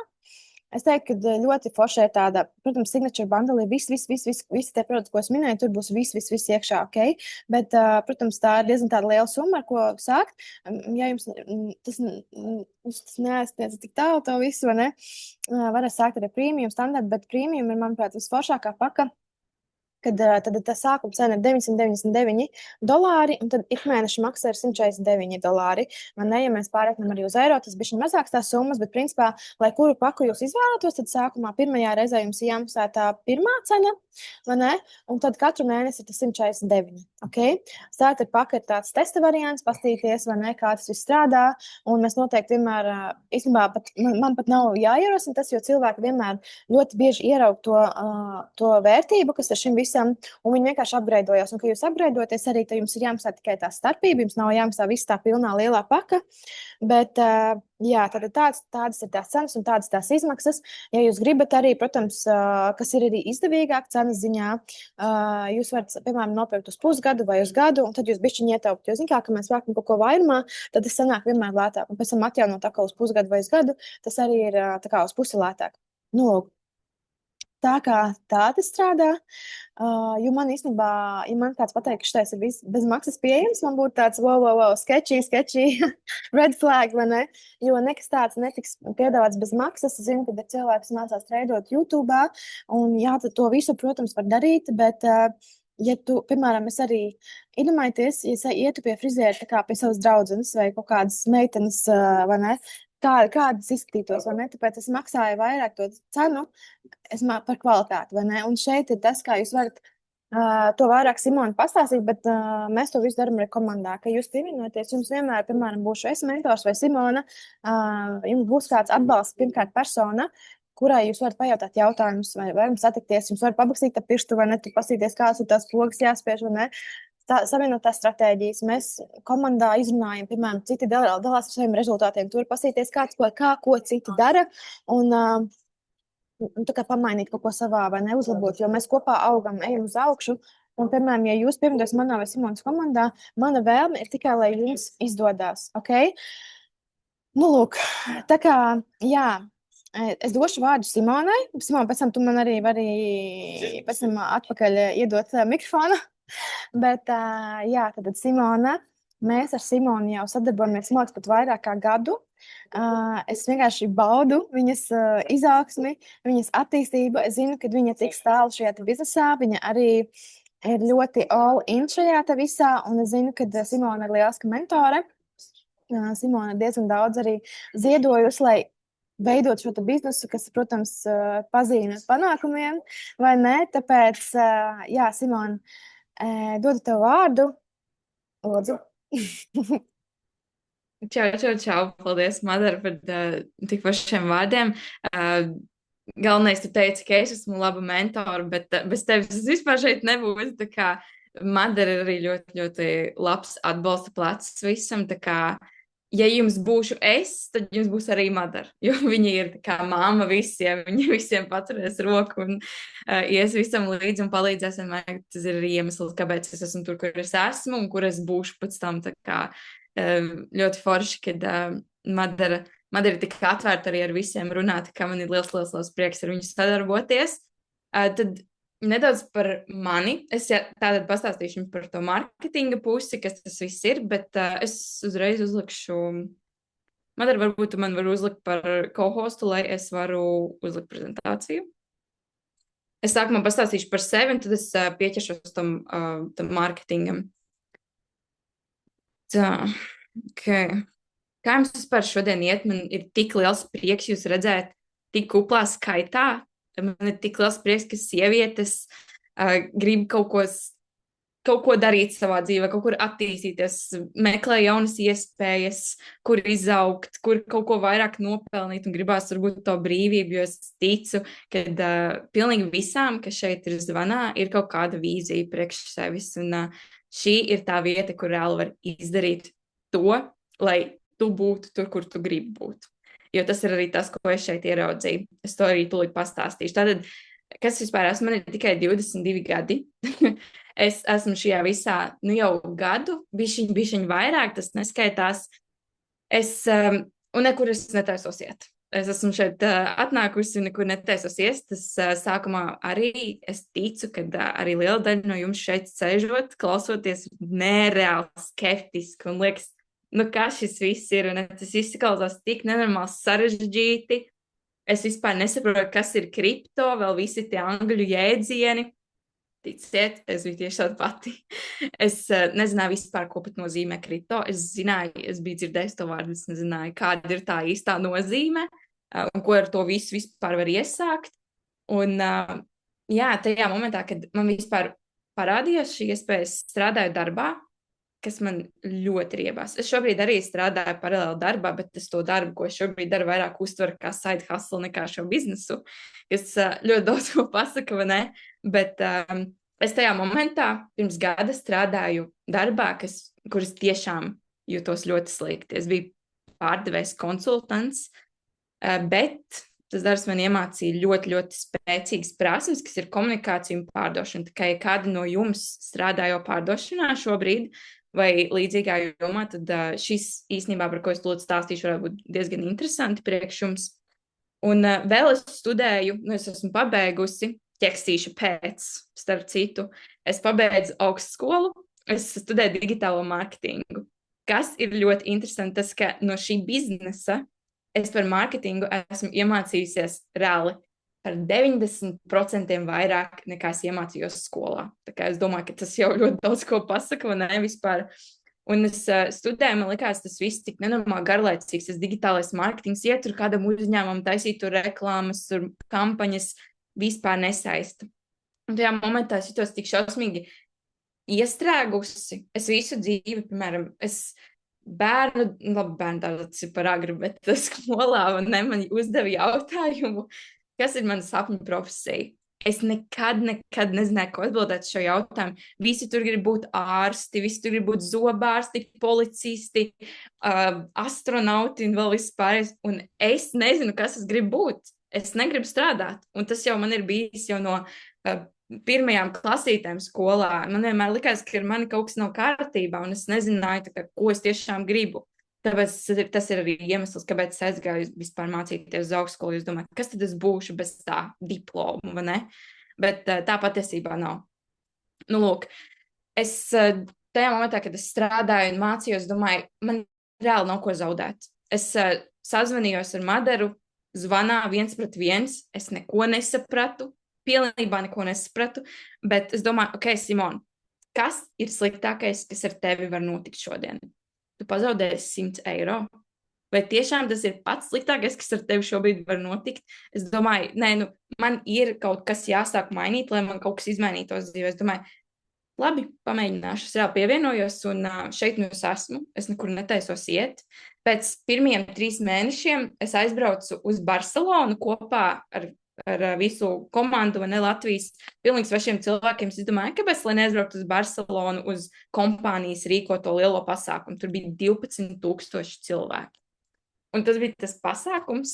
Es teiktu, ka ļoti forša ir tāda, protams, signature bundle ir visi tie produkti, ko es minēju, tur būs viss iekšā, ok? Bet, protams, tā ir diezgan tāda liela summa, ar ko sākt. Ja jums tas neaizsniedz tik tālu to visu, vai ne? Varēs sākt arī premium standartu, bet premium ir, manuprāt, visforšākā paka. Kad tā sākuma cena ir $999, un tad ikmēneša maksa ir $149. Man ne, ja mēs pārēknam arī uz eiro, tas bišķiņ mazāks tās summas, bet principā, lai kuru paku jūs izvēlētos, tad sākumā pirmajā reizē jums ir jāmaksā tā pirmā cena, vai ne? Un tad katru mēnesi ir tas 149, ok? Starter paka ir tāds testa variants, pastīties, vai ne, kā tas viss strādā, un mēs noteikti vienmēr, īstenībā, man pat nav jāierosina tas, jo cilvēki vienmēr ļoti bieži ieraug to vērtību, kas ar šim visam, un viņi vienkārši upgradeojās. Un, kad jūs upgradeoties, arī jums ir jāmaksā tikai tā starpība, jums nav jāmaksā viss tā pilnā lielā paka, bet, jā, tādas ir tās cenas un tādas tās izmaksas. Ja jūs gribat arī, protams, kas ir arī izdevīgāk cenas ziņā, jūs varat, piemēram, nopirkt uz pusgadu vai uz gadu, un tad jūs bišķiņ ietaupt, jo, kā mēs vākam kaut ko vairumā, tad tas sanāk vienmēr lētāk, un pēc tam atjaunot atkal uz pusgadu vai uz gadu, tas arī ir tā kā uz pusi lētāk. Tā kā tā tas strādā, jo man īstenībā, ja man kāds pateikt, ka šitais ir viss bez maksas pieejams, man būtu tāds, wow, sketchy, red flag, vai ne? Jo nekas tāds netiks piedāvāts bez maksas. Es zinu, ka cilvēks mācās treidot YouTube, un jā, tad to visu, protams, var darīt, bet ja tu, piemēram, es arī iedomājieties, ja es ietu pie friziera tā kā pie savas draudzenes vai kaut kādas meitenes, vai ne, kādas izskatītos, vai ne, tāpēc es maksāju vairāk to cenu, par kvalitāti, vai ne, un šeit ir tas, kā jūs varat to vairāk Simona pastāstīt, bet mēs to visu darām arī komandā, ka jūs pievienoties, jums vienmēr, piemēram, būšu es mentors vai Simona, jums būs kāds atbalsts, pirmkārt persona, kurai jūs varat pajautāt jautājumus, vai varam satikties, jums var pabakstīt ar pirkstu, vai ne, tu pasīties, kāds ir tās pogas jāspiež, vai ne. Savienotās stratēģijas mēs komandā izrunājam, piemēram, citi dalās ar saviem rezultātiem, tur pasīties, ko citi dara, un tā kā pamainīt kaut ko savā vai neuzlabot, jo mēs kopā augam, ejam uz augšu. Un, piemēram, ja jūs pievienoties manā vai Simonas komandā, mana vēlme ir tikai, lai jums izdodas. Okay? Nu, lūk, tā kā, jā, es došu vārdu Simonai. Simona, pēc tam tu man arī vari pēc tam atpakaļ iedot mikrofonu. Bet, jā, tad Simona, mēs ar Simonu jau sadarbojamies, man liekas, pat vairāk kā gadu. Es vienkārši baudu viņas izaugsmi, viņas attīstību. Es zinu, ka viņa tiks tālu šajā biznesā. Viņa arī ir ļoti all in šajā visā. Un es zinu, ka Simona ir lieliska mentore. Simona diezgan daudz arī ziedojusi, lai veidot šo biznesu, kas, protams, pazīme panākumiem, vai ne? Tāpēc, jā, Simona, dodu tev vārdu. Lūdzu. Čau. Paldies, Madara, par tik pašiem vārdiem. Galvenais, tu teici, ka es esmu laba mentora, bet bez tevis es vispār šeit nebūtu. Tā kā Madara ir arī ļoti, ļoti labs atbalsta plecs visam. Tā kā, ja jums būšu es, tad jums būs arī Madara. Jo viņa ir tā kā māma visiem, viņa visiem paturēs roku un ies visam līdzi un palīdzēs vienmēr. Tas ir arī iemesls, kāpēc es esmu tur, kur es esmu un kur es būšu pēc tam. Tā kā ļoti forši, kad Madara ir tik atvērta arī ar visiem runāt, ka man ir liels prieks ar viņu sadarboties. Tad nedaudz par mani. Es tātad pastāstīšu jums par to marketinga pusi, kas tas viss ir, bet es uzreiz uzlikšu. Madara, varbūt tu man var uzlikt par co-hostu, lai es varu uzlikt prezentāciju. Es sākumā pastāstīšu par sevi, un tad es pieķeršos tam marketingam. Tā, okay. Kā jums vispār šodien iet? Man ir tik liels prieks jūs redzēt tik kuplā skaitā. Man ir tik liels prieks, ka sievietes grib kaut ko darīt savā dzīvē, kaut kur attīstīties, meklē jaunas iespējas, kur izaugt, kur kaut ko vairāk nopelnīt un gribās varbūt to brīvību, jo es ticu, ka pilnīgi visām, kas šeit ir zvanā, ir kaut kāda vīzija priekš sevis, un šī ir tā vieta, kur reāli var izdarīt to, lai tu būtu tur, kur tu gribi būt. Jo tas ir arī tas, ko es šeit ieraudzīju. Es to arī tūlīt pastāstīšu. Tātad, kas vispār esmu? Man ir tikai 22 gadi. Es esmu šajā visā, jau gadu, bišķiņ vairāk, tas neskaitās. Un nekur es netaisos iet. Es esmu šeit atnākusi un nekur netaisos iet. Tas sākumā arī es ticu, ka arī liela daļa no jums šeit sēžot, klausoties nereāli skeptiski un liekas, kā šis viss ir, un tas izklausās tik nenormāli sarežģīti. Es vispār nesaprotu, kas ir kripto, vēl visi tie angļu jēdzieni. Ticiet, es biju tieši tāda pati. Es nezināju vispār, ko pat nozīmē kripto. Es biju dzirdējis to vārdu, es nezināju, kāda ir tā īstā nozīme, un ko ar to visu vispār var iesākt. Un jā, tajā momentā, kad man vispār parādījās šī iespēja, strādāju darbā, kas man ļoti riebās. Es šobrīd arī strādāju paralēli darbā, bet es to darbu, ko es šobrīd daru, vairāk uztveru kā side hustle nekā šo biznesu, kas ļoti daudz ko pasaka, vai ne? Bet es tajā momentā pirms gada strādāju darbā, kuras tiešām jūtos ļoti slikti. Es biju pārdevējs konsultants, bet tas darbs man iemācīja ļoti, ļoti spēcīgas prasmes, kas ir komunikācija un pārdošana. Tā kā ja kādi no jums strādā jau pārdošanā šobrīd, vai līdzīgā jomā, tad šis īstenībā, par ko es lūdzu stāstīšu, varētu būt diezgan interesanti priekš jums. Un vēl es studēju, es esmu pabeigusi, ķeksīšu pēc, starp citu, es pabeidzu augstskolu, es studēju digitālo marketingu. Kas ir ļoti interesanti, tas, ka no šī biznesa es par mārketingu esmu iemācījusies reāli par 90% vairāk nekā es iemācījos skolā. Tā kā es domāju, ka tas jau ļoti daudz ko pasaka, vai ne, vispār. Un es studēju, man likās, tas viss tik nenormāli garlaicīgs, tas digitālais mārketings, iet tur kādam uzņēmumam, taisīt tur reklāmas, tur kampaņas, vispār nesaista. Un tajā momentā es jutos tik šausmīgi iestrēgusi. Es visu dzīvi, piemēram, bērnu tāds ir par agru, bet skolā man uzdeva jautājumu, kas ir mana sapņu profesija. Es nekad nezināju, ko atbildēt šo jautājumu. Visi tur grib būt ārsti, visi tur grib būt zobārsti, policisti, astronauti un vēl vispār. Un es nezinu, kas es gribu būt. Es negribu strādāt. Un tas jau man ir bijis jau no pirmajām klasītēm skolā. Man vienmēr likās, ka ar mani kaut kas nav kārtībā, un es nezināju, ko es tiešām gribu. Tāpēc tas ir arī iemesls, kāpēc es aizgāju vispār mācīties uz augstskolu. Es domāju, kas tad es būšu bez tā diploma, vai ne? Bet tā patiesībā nav. Nu, lūk, es tajā momentā, kad es strādāju un mācījos, domāju, man reāli nav ko zaudēt. Es sazvanījos ar Madaru, zvanā 1-1, es neko nesapratu, pilnībā neko nesapratu, bet es domāju, ok, Simon, kas ir sliktākais, kas ar tevi var notikt šodien? Tu pazaudēsi 100 eiro. Vai tiešām tas ir pats sliktākais, kas ar tevi šobrīd var notikt? Es domāju, nē, man ir kaut kas jāsāk mainīt, lai man kaut kas izmainītos dzīvē. Es domāju, labi, pamēģināšu. Es reāli pievienojos un šeit es esmu. Es nekur netaisos iet. Pēc pirmajiem 3 mēnešiem es aizbraucu uz Barcelonu kopā ar visu komandu, vai ne, Latvijas pilnīgi svešiem cilvēkiem. Es domāju, kāpēc, lai neaizbrauktu uz Barcelonu uz kompānijas rīkoto lielo pasākumu. Tur bija 12,000 cilvēki. Un tas bija tas pasākums,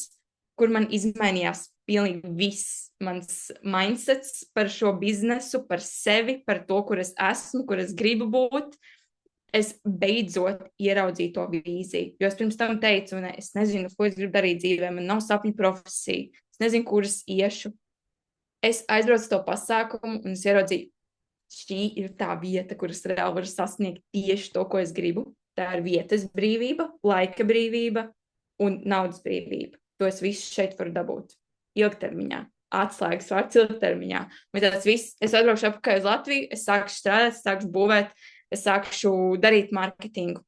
kur man izmainījās pilnīgi viss mans mindsets par šo biznesu, par sevi, par to, kur es esmu, kur es gribu būt. Es beidzot ieraudzīju to vīziju. Jo es pirms tam teicu, ne, es nezinu, ko es gribu darīt dzīvē, man nav sapņu profesija. Es nezinu, kur es iešu. Es aizbraucu to pasākumu un es ieraudzīju, šī ir tā vieta, kur es reāli varu sasniegt tieši to, ko es gribu. Tā ir vietas brīvība, laika brīvība un naudas brīvība. To es visu šeit varu dabūt. Ilgtermiņā. Atslēgas vārds ilgtermiņā. Un tas viss, es atbraukšu apakaļ uz Latviju, es sākšu strādāt, es sākšu būvēt, es sākšu darīt marketingu.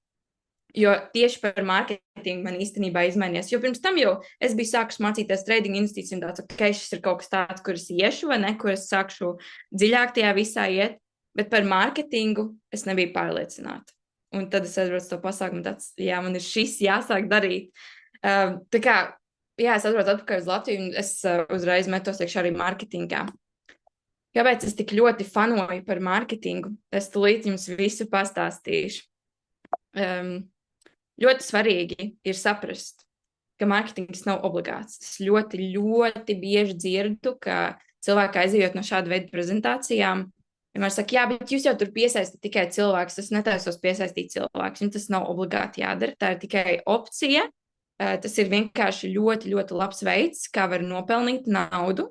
Jo tieši par mārketingu man īstenībā izmainījās. Jo pirms tam jau es biju sākus mācīties trading investīciju un tāds, ok, šis ir kaut kas tāds, kur es iešu vai ne, kur es sākšu dziļāk tajā visā iet, bet par mārketingu es nebiju pārliecināta. Un tad es aizbraucu to pasākumu tāds, jā, man ir šis jāsāk darīt. Tā kā, jā, es aizbraucu atpakaļ uz Latviju un es uzreiz metos iekšā arī mārketingā. Kāpēc es tik ļoti fanoju par mārketingu? Es tulīt jums visu pastāstīšu. Ļoti svarīgi ir saprast, ka mārketings nav obligāts. Es ļoti, ļoti bieži dzirdu, ka cilvēki aizejot no šāda veida prezentācijām, vienmēr saka, jā, bet jūs jau tur piesaistat tikai cilvēkus, es netaisos piesaistīt cilvēkus, un tas nav obligāti jādara, tā ir tikai opcija. Tas ir vienkārši ļoti, ļoti labs veids, kā var nopelnīt naudu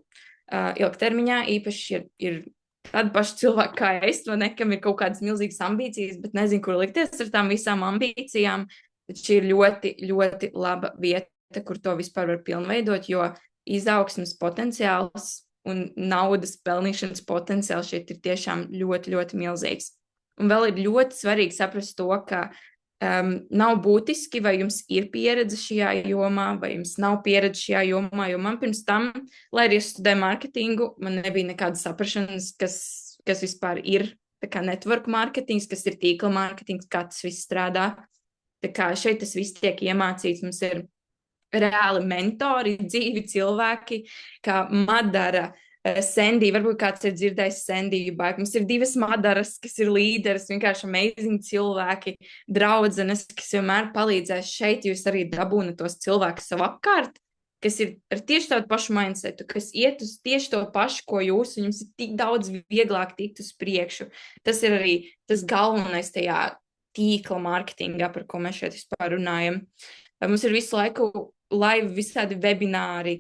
ilgtermiņā, īpaši ir tādi paši cilvēki kā es, vai ne, kam ir kaut kādas milzīgas ambīcijas, bet nezinu, kur likties ar tām visām ambīcijām. Tad šī ir ļoti, ļoti laba vieta, kur to vispār var pilnveidot, jo izaugsmes potenciāls un naudas pelnīšanas potenciāls šeit ir tiešām ļoti, ļoti milzīgs. Un vēl ir ļoti svarīgi saprast to, ka nav būtiski, vai jums ir pieredze šajā jomā, vai jums nav pieredze šajā jomā, jo man pirms tam, lai arī es studēju mārketingu, man nebija nekādas saprašanas, kas vispār ir tā kā network mārketings, kas ir tīkla mārketings, kā tas viss strādā. Tā kā šeit tas viss tiek iemācīts, mums ir reāli mentori, dzīvi cilvēki, kā Madara, Sandy, varbūt kāds ir dzirdējis Sandyju baigi. Mums ir 2 Madaras, kas ir līderis, vienkārši amazing cilvēki, draudzenes, kas vienmēr palīdzēs šeit, jūs arī dabūna tos cilvēkus savu apkārt, kas ir ar tieši tādu pašu mindsetu, kas iet uz tieši to pašu, ko jūs, un jums ir tik daudz vieglāk tikt uz priekšu. Tas ir arī tas galvenais tajā tīkla mārketingā, par ko mēs šeit vispār runājam. Mums ir visu laiku live visādi webināri,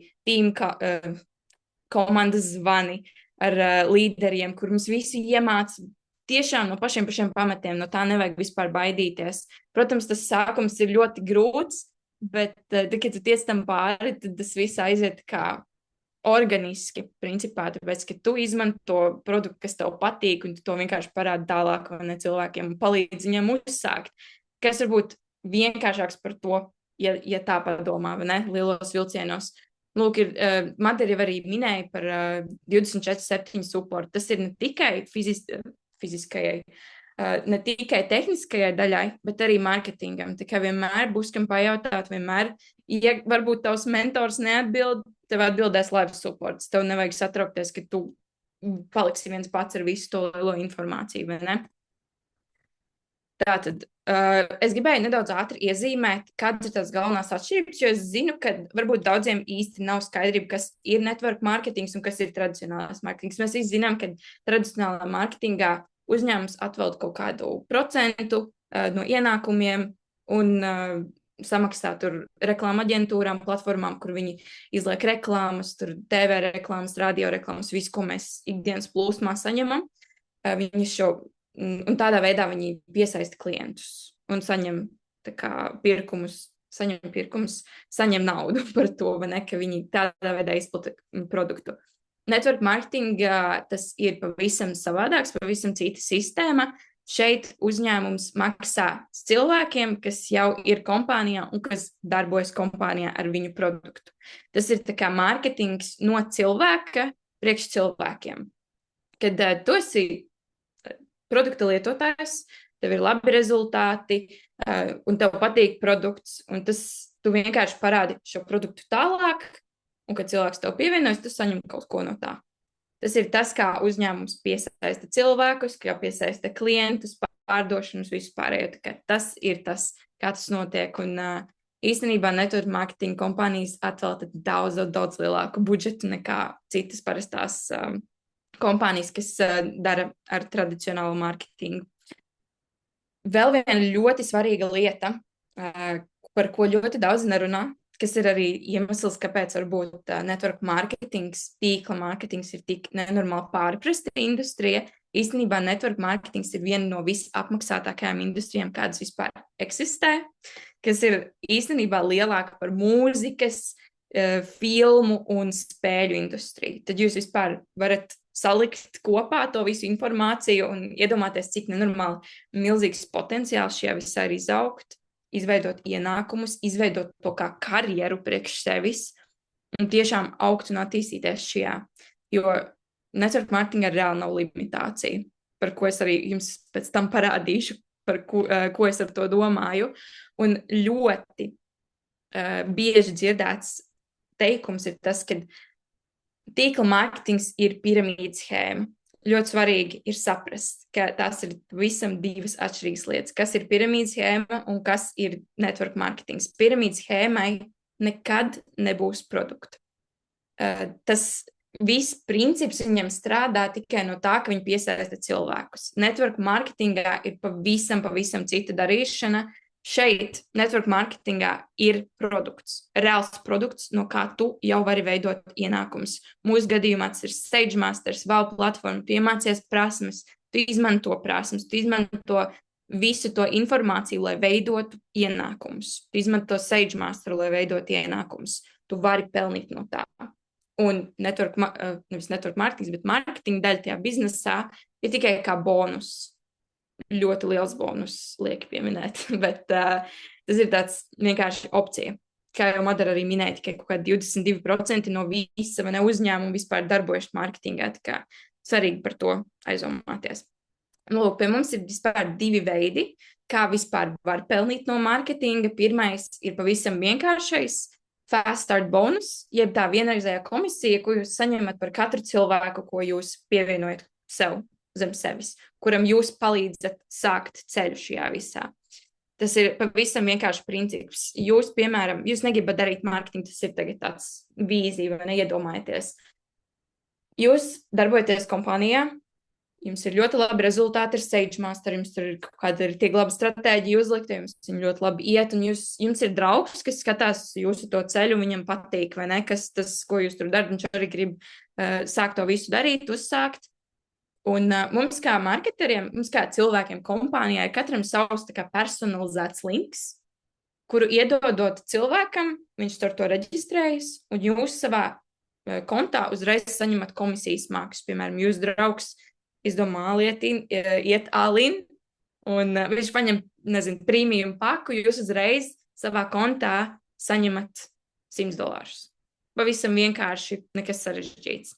komandas zvani ar līderiem, kur mums visi iemāca tiešām no pašiem pamatiem, no tā nevajag vispār baidīties. Protams, tas sākums ir ļoti grūts, bet, kad tu tiec tam pāri, tad tas viss aiziet kā organiski, principā, tāpēc, ka tu izmanto produktu, kas tev patīk, un tu to vienkārši parādi tālāk cilvēkiem un palīdzi viņiem uzsākt. Kas varbūt vienkāršāks par to, ja tā padomā, vai ne, lielos vilcienos. Lūk, Madara arī minēja par 24/7 supportu. Tas ir ne tikai fiziskajai, ne tikai tehniskajai daļai, bet arī marketingam. Tā kā vienmēr būs kam pajautāt, vienmēr, ja varbūt tavs mentors neatbild, tev atbildēs live supports. Tev nevajag satraukties, ka tu paliksi viens pats ar visu to lielo informāciju, vai ne? Tātad es gribēju nedaudz ātri iezīmēt, kādas ir tās galvenās atšķirības, jo es zinu, ka varbūt daudziem īsti nav skaidrība, kas ir network marketings un kas ir tradicionālais marketings. Mēs visi zinām, ka tradicionālā marketingā uzņēmums atvelk kaut kādu procentu no ienākumiem un samaksā tur reklāmu aģentūrām, platformām, kur viņi izliek reklāmas, tur TV reklāmas, radio reklāmas, visu, ko mēs ikdienas plūsmā saņemam. Viņi un tādā veidā viņi piesaista klientus un saņem pirkumus, saņem naudu par to, vai ne, ka viņi tādā veidā izplata produktu. Network marketing tas ir pavisam savādāks, pavisam cita sistēma. Šeit uzņēmums maksā cilvēkiem, kas jau ir kompānijā un kas darbojas kompānijā ar viņu produktu. Tas ir tā kā mārketings no cilvēka priekš cilvēkiem. Kad tu esi produkta lietotājs, tev ir labi rezultāti, un tev patīk produkts, un tu vienkārši parādi šo produktu tālāk, un kad cilvēks tev pievienojas, tu saņem kaut ko no tā. Tas ir tas, kā uzņēmums piesaista cilvēkus, kā piesaista klientus, pārdošanas, visu pārējo. Tas ir tas, kā tas notiek, un īstenībā network marketing kompānijas atvelta daudz lielāku budžetu nekā citas parastās kompānijas, kas dara ar tradicionālu mārketingu. Vēl viena ļoti svarīga lieta, par ko ļoti daudz nerunā, kas ir arī iemesls, kāpēc varbūt network marketings, tīkla marketings ir tik nenormāli pārprasta industrija. Īstenībā network marketings ir viena no visapmaksātākajām industrijām, kādas vispār eksistē, kas ir īstenībā lielāka par mūzikas, filmu un spēļu industriju. Tad jūs vispār varat salikt kopā to visu informāciju un iedomāties, cik nenormāli milzīgs potenciāls šajā visā ir izaugt, izveidot ienākumus, izveidot to kā karjeru priekš sevis un tiešām augt un attīstīties šajā. Jo network marketingā reāli nav limitācija, par ko es arī jums pēc tam parādīšu, par ko es ar to domāju. Un ļoti bieži dzirdēts teikums ir tas, ka tīkla mārketings ir piramīdas schēma. Ļoti svarīgi ir saprast, ka tās ir visam divas atšķirīgas lietas. Kas ir piramīdas schēma un kas ir network marketings? Piramīdas schēmai nekad nebūs produkta. Tas viss princips viņam strādā tikai no tā, ka viņi piesaista cilvēkus. Network marketingā ir pavisam cita darīšana. Šeit network marketingā ir produkts, reāls produkts, no kā tu jau vari veidot ienākumus. Mūsu gadījumā tas ir SageMaster, Wow platforma, tu iemācies prasmes, tu izmanto prasmes, tu izmanto visu to informāciju, lai veidotu ienākumus. Tu izmanto SageMaster, lai veidotu ienākumus. Tu vari pelnīt no tā. Un nevis network marketings, bet marketinga daļa tajā biznesā ir tikai kā bonus. Ļoti liels bonus, lieki pieminēt, bet tas ir tāds vienkārši opcija. Kā jau Madara arī minēja, tikai kaut kādi 22% no visa uzņēmuma vispār darbojas marketingā, tā kā svarīgi par to aizdomāties. Lūk, pie mums ir vispār divi veidi, kā vispār var pelnīt no marketinga. Pirmais ir pavisam vienkāršais fast start bonus, jeb tā vienreizējā komisija, ko jūs saņemat par katru cilvēku, ko jūs pievienojat sev zem sevis, kuram jūs palīdzat sākt ceļu šajā visā. Tas ir pavisam vienkārši princips. Jūs, piemēram, jūs negribat darīt mārketingu, tas ir tagad tāds vīzija, vai neiedomājieties. Jūs darbojaties kompānijā, jums ir ļoti labi rezultāti ar SageMaster, jums tur ir kaut kāda tik laba stratēģija uzlikta, jums viņi ļoti labi iet, un jums ir draugs, kas skatās jūsu to ceļu, viņam patīk, vai ne, kas tas, ko jūs tur darat, viņš arī grib sākt to visu darīt, uzsākt. Un mums kā marketeriem, mums kā cilvēkiem kompānijā ir katram savs tā kā personalizēts links, kuru iedodot cilvēkam, viņš tur to reģistrējas, un jūs savā kontā, uzreiz saņemat komisijas maksu. Piemēram, jūs draugs izdomā iet all-in, un viņš paņem, nezinu, prēmiju paku, jūs uzreiz savā kontā saņemat $100. Pavisam vienkārši, nekas sarežģīts.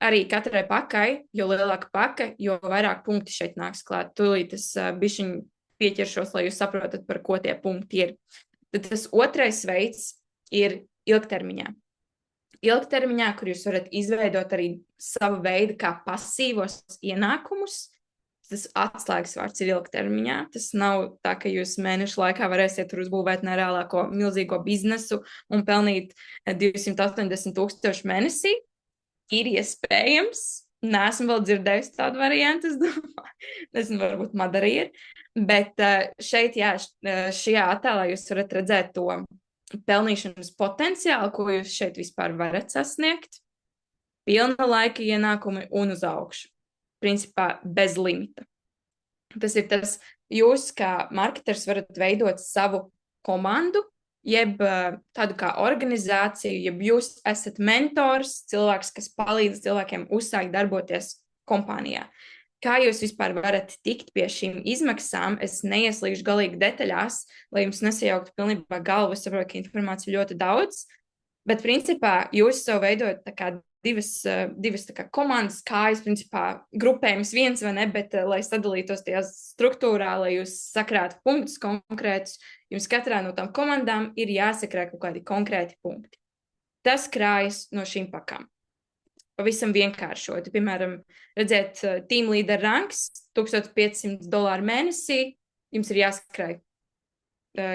Arī katrai pakai, jo lielāka paka, jo vairāk punkti šeit nāks klāt. Tūlīt es bišķiņ pieķeršos, lai jūs saprotat, par ko tie punkti ir. Tad tas otrais veids ir ilgtermiņā. Ilgtermiņā, kur jūs varat izveidot arī savu veidu kā pasīvos ienākumus, tas atslēgas vārds ir ilgtermiņā. Tas nav tā, ka jūs mēnešu laikā varēsiet tur uzbūvēt nereālāko milzīgo biznesu un pelnīt 280,000 mēnesī. Ir iespējams. Neesmu vēl dzirdējusi tādu variantu, es domāju. Nezinu, varbūt Madara ir. Bet šeit, jā, šajā attēlā jūs varat redzēt to pelnīšanas potenciālu, ko jūs šeit vispār varat sasniegt. Pilna laika ienākumi un uz augšu. Principā bez limita. Tas ir tas, jūs kā marketers varat veidot savu komandu, jeb tādu kā organizāciju, jeb jūs esat mentors, cilvēks, kas palīdz cilvēkiem uzsākt darboties kompānijā. Kā jūs vispār varat tikt pie šīm izmaksām, es neieslīgšu galīgi detaļās, lai jums nesajauktu pilnībā galvu, es saprotu, ka informācija ļoti daudz, bet principā jūs sev veidojat tā kā divas tā kā komandas, kājas, principā grupējums viens vai ne, bet lai sadalītos tajā struktūrā, lai jūs sakrātu punktus konkrētus, jums katrā no tām komandām ir jāsakrā kaut kādi konkrēti punkti. Tas krājas no šīm pakām. Pavisam vienkāršoti. Piemēram, redzēt, team leader ranks, $1,500 mēnesī, jums ir jāsakrāj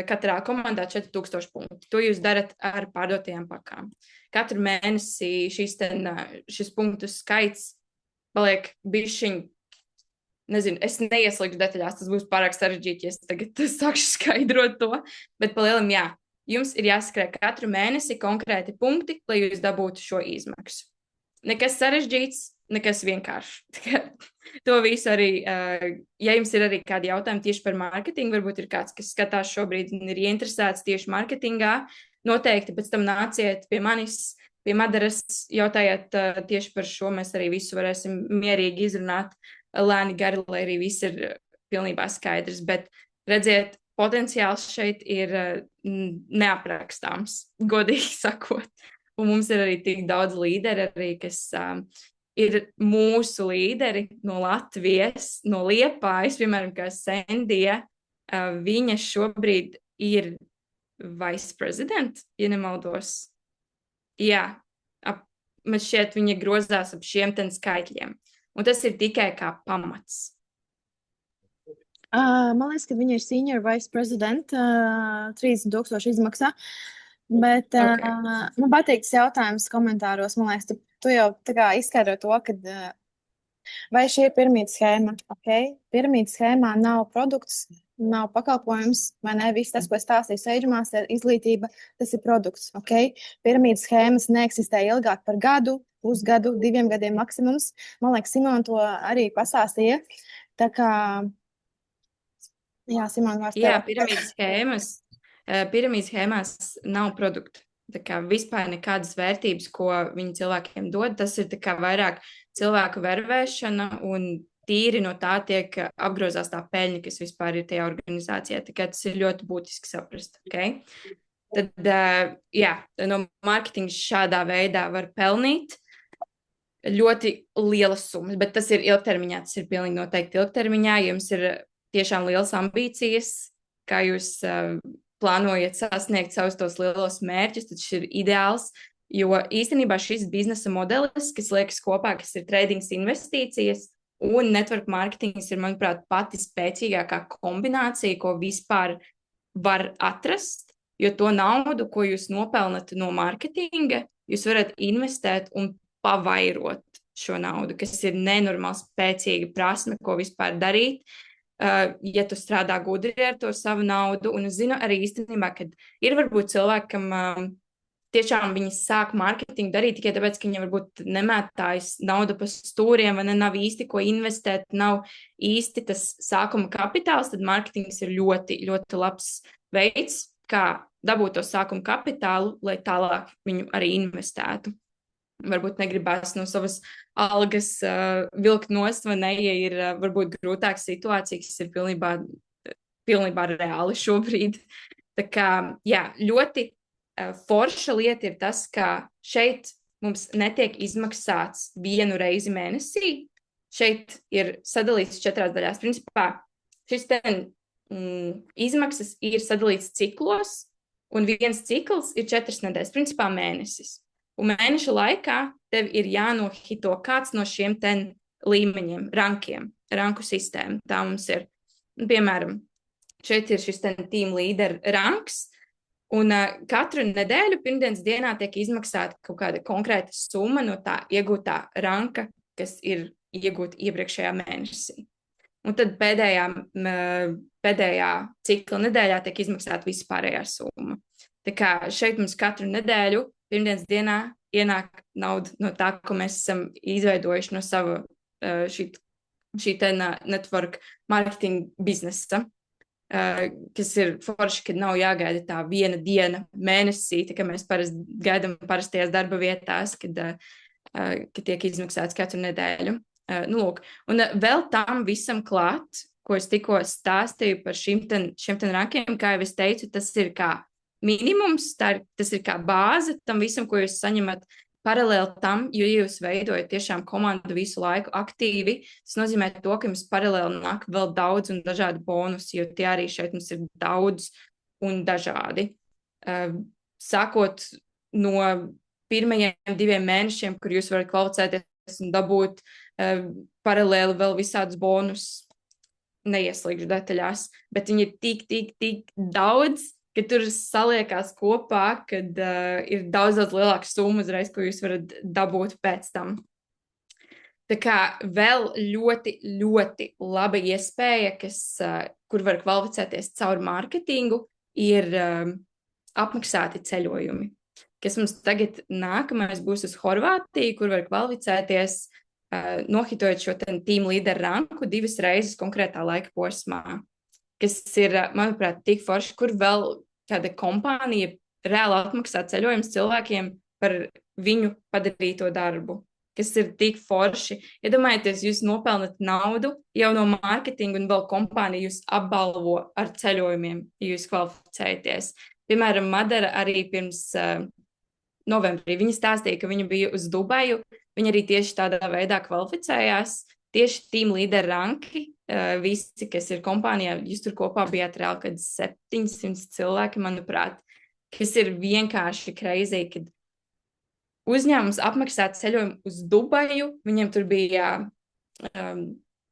katrā komandā 4,000 punkti. To jūs darat ar pārdotajām pakām. Katru mēnesi šis punktu skaits paliek bišķiņ, nezinu, es neieslīgšu detaļās, tas būs pārāk sarežģīti, ja es tagad sākšu skaidrot to, bet palielam jā, jums ir jāsakrāj katru mēnesi konkrēti punkti, lai jūs dabūtu šo izmaksu. Nekas sarežģīts, nekas vienkārši. To visu arī, ja jums ir arī kādi jautājumi tieši par mārketingu, varbūt ir kāds, kas skatās šobrīd un ir ieinteresēts tieši mārketingā, noteikti pēc tam nāciet pie manis, pie Madaras, jautājiet tieši par šo, mēs arī visu varēsim mierīgi izrunāt, lēni gari, lai arī viss ir pilnībā skaidrs, bet redziet, potenciāls šeit ir neaprakstāms, godīgi sakot. Un mums ir arī tik daudz līderi, arī, kas ir mūsu līderi no Latvijas, no Liepājas, piemēram, kā Sendija. Viņa šobrīd ir vice president, ja nemaldos. Jā, man šķiet, viņa grozās ap šiem ten skaitļiem. Un tas ir tikai kā pamats. Man liekas, ka viņa ir senior vice president, 30,000 izmaksā. Bet man patīk tas jautājums komentāros. Man liekas, tu jau tā kā izskaidro to, ka vai šī ir piramīdas schēma. Okay? Piramīdas schēmā nav produkts, nav pakalpojums, vai ne? Viss tas, ko es stāstīju sēžamās, ir izglītība, tas ir produkts. Okay? Piramīdas schēmas neeksistē ilgāk par gadu, pusgadu, 2 gadiem maksimums. Man liekas, Simona to arī pastāstīja. Tā kā, jā, Simona vārds tev. Jā, piramīdas schēmās nav produktu. Tā kā vispār nekādas vērtības, ko viņi cilvēkiem dod, tas ir tā kā vairāk cilvēku vervēšana un tīri no tā tiek apgrozās tā peļņa, kas vispār ir tajā organizācijā. Tā kā tas ir ļoti būtiski saprast, okay? Tad, jā, no mārketinga šādā veidā var pelnīt ļoti lielas summas, bet tas ir ilgtermiņā, tas ir pilnīgi noteikti ilgtermiņā. Jums ir tiešām lielas ambīcijas, kā jūs plānojat sasniegt savus tos lielos mērķus, tad šis ir ideāls, jo īstenībā šis biznesa modelis, kas liekas kopā, kas ir tradings investīcijas un network marketings ir, manuprāt, pati spēcīgākā kombinācija, ko vispār var atrast, jo to naudu, ko jūs nopelnat no marketinga, jūs varat investēt un pavairot šo naudu, kas ir nenormāli spēcīga prasme, ko vispār darīt. Ja tu strādā gudri ar to savu naudu, un es zinu arī īstenībā, ka ir varbūt cilvēkam tiešām viņi sāk mārketingu darīt tikai tāpēc, ka viņi varbūt nemētājas naudu pa stūriem, vai ne, nav īsti ko investēt, nav īsti tas sākuma kapitāls, tad mārketings ir ļoti, ļoti labs veids, kā dabūt to sākuma kapitālu, lai tālāk viņu arī investētu. varbūt negribās no savas algas vilkt nost, vai ne, ja ir varbūt grūtāka situācija, kas ir pilnībā reāli šobrīd. Tā kā, jā, ļoti forša lieta ir tas, ka šeit mums netiek izmaksāts vienu reizi mēnesī. Šeit ir sadalīts 4 daļās. Principā šis izmaksas ir sadalīts ciklos, un viens cikls ir 4 nedēļas, principā mēnesis. Un mēneša laikā tev ir jānohito kāds no šiem līmeņiem, ranku sistēmu. Tā mums ir, piemēram, šeit ir šis team leader ranks, un katru nedēļu pirmdienas dienā tiek izmaksāta kaut kāda konkrēta summa no tā iegūtā ranka, kas ir iegūta iepriekšējā mēnesī. Un tad pēdējā cikla nedēļā tiek izmaksāta vispārējā summa. Tā kā šeit mums katru nedēļu pirmdienas dienā ienāk nauda no tā, ko mēs esam izveidojuši no sava šī network marketing biznesa, kas ir forši, kad nav jāgaida tā viena diena mēnesī, tā kā mēs parasti gaidām parastajās darba vietās, kad tiek izmaksāts katru nedēļu. Lūk. Un vēl tam visam klāt, ko es tikko stāstīju par šiem rankiem, kā jau es teicu, tas ir kā minimums, tas ir kā bāze tam visam, ko jūs saņemat paralēli tam, jo jūs veidojat tiešām komandu visu laiku aktīvi. Tas nozīmē to, ka jums paralēli nāk vēl daudz un dažādi bonusi, jo tie arī šeit mums ir daudz un dažādi. Sākot no pirmajiem 2 mēnešiem, kur jūs varat kvalificēties un dabūt paralēli vēl visādus bonusus, neieslīgšu detaļās, bet viņi ir tik daudz, ka tur saliekās kopā, kad ir daudz lielāka summa uzreiz, ko jūs varat dabūt pēc tam. Tā kā vēl ļoti, ļoti laba iespēja, kur var kvalificēties caur mārketingu, ir apmaksāti ceļojumi, kas mums tagad nākamais būs uz Horvātiju, kur var kvalificēties, nohitojot šo team leader ranku 2 reizes konkrētā laika posmā, kas ir, manuprāt, tik forši, kur vēl kāda kompānija reāli atmaksā ceļojumus cilvēkiem par viņu padarīto darbu, kas ir tik forši. Iedomājieties, jūs nopelnat naudu jau no mārketinga un vēl kompānija jūs apbalvo ar ceļojumiem, ja jūs kvalificējaties. Piemēram, Madara arī pirms novembrī viņa stāstīja, ka viņa bija uz Dubaju. Viņa arī tieši tādā veidā kvalificējās. Tieši team leader ranki, visi, kas ir kompānijā, jūs tur kopā bijāt reāli, kad 700 cilvēki, manuprāt, kas ir vienkārši crazy, kad uzņēmums apmaksā ceļojumu uz Dubaju, viņiem tur bija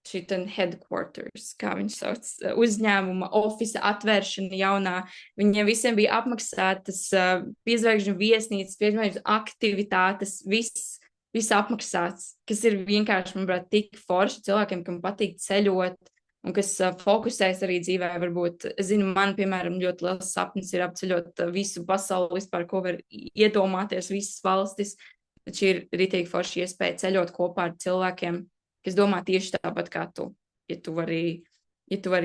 šī headquarters, kā viņi sauc, uzņēmuma ofisa atvēršana jaunā. Viņiem visiem bija apmaksātas piezvaigžņu viesnīcas, piezvaigžņu aktivitātes, viss apmaksāts, kas ir vienkārši, manuprāt, tik forši cilvēkiem, kam patīk ceļot un kas fokusēs arī dzīvē. Varbūt, es zinu, man, piemēram, ļoti liels sapnis ir apceļot visu pasauli, vispār, ko var iedomāties, visas valstis. Taču ir ritīgi forši iespēja ceļot kopā ar cilvēkiem, kas domā tieši tāpat kā tu, ja tu vari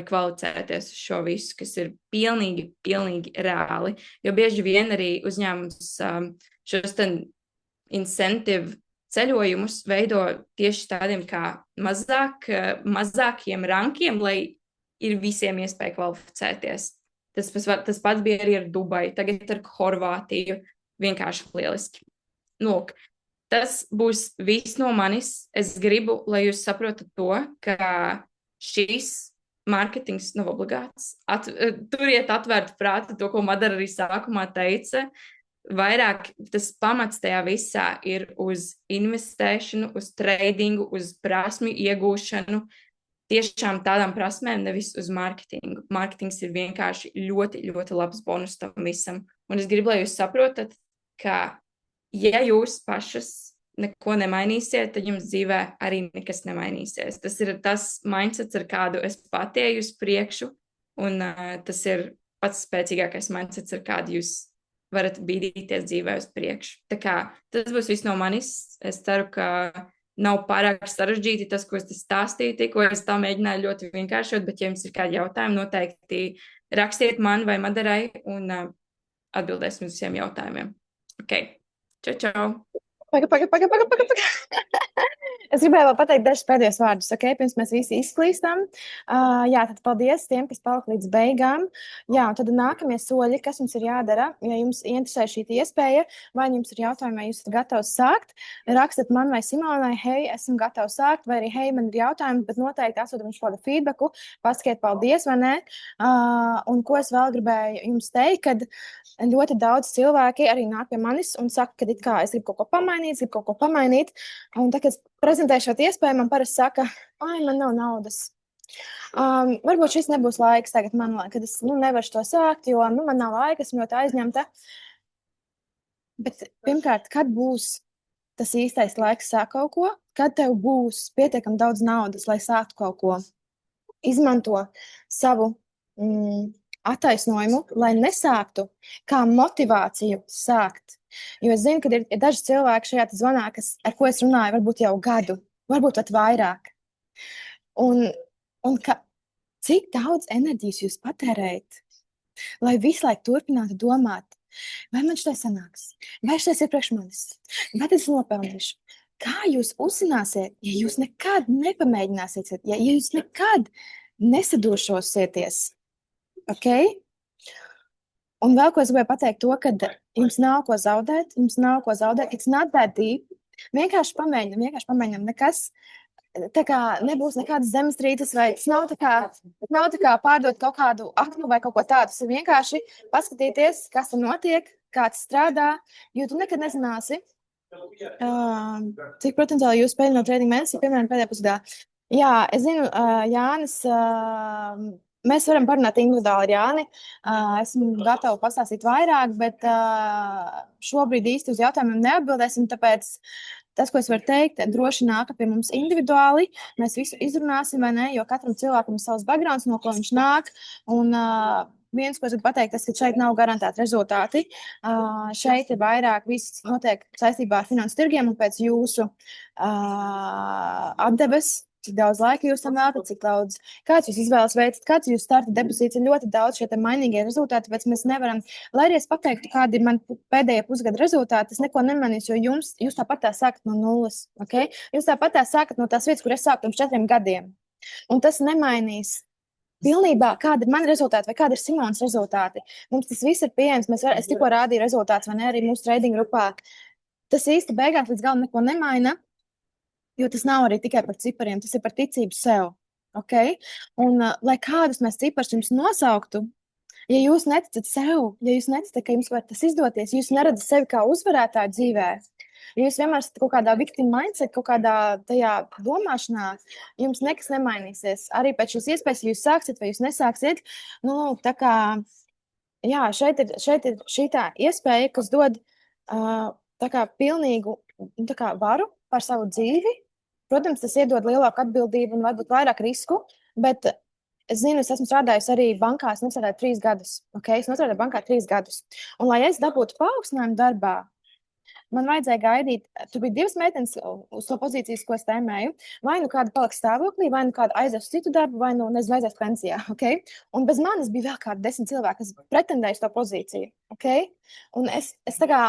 kvalificēties uz šo visu, kas ir pilnīgi reāli. Jo bieži vien arī uzņēmums šos incentive ceļojumus veido tieši tādiem kā mazākiem rankiem, lai ir visiem iespēja kvalificēties. Tas pats bija arī ar Dubaju, tagad ar Horvātiju. Vienkārši lieliski. Lūk, tas būs viss no manis. Es gribu, lai jūs saprotat to, ka šis mārketings nav obligāts. Turiet atvērtu prātu to, ko Madara arī sākumā teica. Vairāk tas pamats tajā visā ir uz investēšanu, uz tradingu, uz prasmju iegūšanu, tiešām tādām prasmēm, nevis uz mārketingu. Mārketings ir vienkārši ļoti, ļoti labs bonus tam visam. Un es gribu, lai jūs saprotat, ka ja jūs pašas neko nemainīsiet, tad jums dzīvē arī nekas nemainīsies. Tas ir tas mindsets, ar kādu es patieju uz priekšu, un tas ir pats spēcīgākais mindsets, ar kādu jūs varat bīdīties dzīvē uz priekšu. Tā kā tas būs viss no manis. Es ceru, ka nav pārāk sarežģīti tas, ko es stāstīju, tikko es tā mēģināju ļoti vienkāršot, bet ja jums ir kādi jautājumi, noteikti rakstiet man vai Madarai un atbildēsim uz visiem jautājumiem. Ok, čau, čau! Paga. Es gribēju vēl pateikt dažus pēdējos vārdus, pirms mēs visi izklīstam. Jā, tad paldies tiem, kas palika līdz beigām. Jā, un tad nākamie soļi, kas mums ir jādara, ja jums interesē šī iespēja, vai jums ir jautājumi, vai jūs esat gatavs sākt, rakstat man vai Simonai, hei, esmu gatavs sākt, vai arī, hei, man ir jautājumi, bet noteikti atsūtiet mums kādu feedbacku, pasakiet paldies, vai ne? Un ko es vēl gribēju jums teikt, kad ļoti daudz cilvēki arī nāk pie manis un saka, ka it kā es gribu kaut ko pamainīt, un tad, kad es prezentēju šo iespēju, man parasti saka, ai, man nav naudas. Varbūt šis nebūs laiks tagad man, kad es nevaru to sākt, jo man nav laika, esmu ļoti aizņemta. Bet pirmkārt, kad būs tas īstais laiks sākt kaut ko, kad tev būs pietiekami daudz naudas, lai sāktu kaut ko, izmanto savu attaisnojumu, lai nesāktu, kā motivāciju sākt. Jo es zinu, ka ir daži cilvēki šajā zvanā, ar ko es runāju, varbūt jau gadu, varbūt pat vairāk. Un cik daudz enerģijas jūs patērējat, lai visu laiku turpinātu domāt, vai man šitais sanāks, vai šitais ir priekš manis, vai tas nopelnīšu. Kā jūs uzzināsiet, ja jūs nekad nepamēģināsiet, ja jūs nekad nesaduršosieties? Okay? Un vēl ko es gribēju pateikt to, ka jums nav ko zaudēt, it's not that deep. Vienkārši pamēģinam, nekas, tā kā nebūs nekādas zemestrīces, vai tas nav tā kā pārdot kaut kādu aknu vai kaut ko tādu. Tas ir vienkārši paskatīties, kas tur notiek, kā tas strādā, jo tu nekad nezināsi, cik potenciāli jūs spēļ no trading mēnesi, piemēram, pēdējā pusgadā. Jā, es zinu, Jānis, mēs varam parunāt individuāli ar Jāni. Esmu gatava pastāstīt vairāk, bet šobrīd īsti uz jautājumiem neatbildēsim, tāpēc tas, ko es varu teikt, droši nāk pie mums individuāli. Mēs visu izrunāsim, vai ne, jo katram cilvēkam ir savs backgrounds, no ko viņš nāk. Un viens, ko es gribu pateikt, tas, ka šeit nav garantēti rezultāti. Šeit ir vairāk, viss notiek saistībā ar finansu tirgiem un pēc jūsu atdeves. Cik daudz laika jūs tam veltat, cik daudz, kāds jūs izvēles veicat, kāds jūs starta depozīts, ir ļoti daudz šie mainīgie rezultāti, tāpēc mēs nevaram, lai arī es pateiktu, kādi ir man pēdējie pusgada rezultāti, tas neko nemanīs, jo jūs tāpat tā sākat no nulles, okay? Jūs tāpat tā sākat no tās vietas, kur es sāku pirms 4 gadiem. Un tas nemainīs pilnībā, kāda ir mana rezultāti vai kāda ir Simonas rezultāti. Mums tas viss ir pieejams, es tikko rādīju rezultātus, vai ne, arī mūsu trading grupā. Tas īsti beigās līdz galam neko nemaina. Jo tas nav arī tikai par cipariem, tas ir par ticību sev. Okay? Un, lai kādus mēs ciparus jums nosauktu, ja jūs neticat sev, ja jūs neticat, ka jums var tas izdoties, jūs neredzat sevi kā uzvarētāju dzīvē, ja jūs vienmēr esat kaut kādā victim mindset, kaut kādā tajā domāšanā, jums nekas nemainīsies. Arī pēc šīs iespējas, ja jūs sāksiet vai jūs nesāksiet, tā kā, jā, šeit ir šī tā iespēja, kas dod tā kā pilnīgu tā kā varu par savu dzīvi. Protams, tas iedod lielāku atbildību un varbūt vairāk risku, bet es zinu, es esmu strādājusi arī bankā, es nestrādāju 3 gadus. Okay? Es nostrādāju bankā 3 gadus. Un, lai es dabūtu paaugstinājumu darbā, man vajadzēja gaidīt, tur bija 2 meitenes uz to pozīcijas, ko es tēmēju. Vai nu kāda paliks stāvoklī, vai nu kāda aizies uz citu darbu, vai nu aizies pensijā. Okay? Un bez manis bija vēl kādi 10 cilvēki, kas pretendēja uz to pozīciju. Okay? Un es tā kā...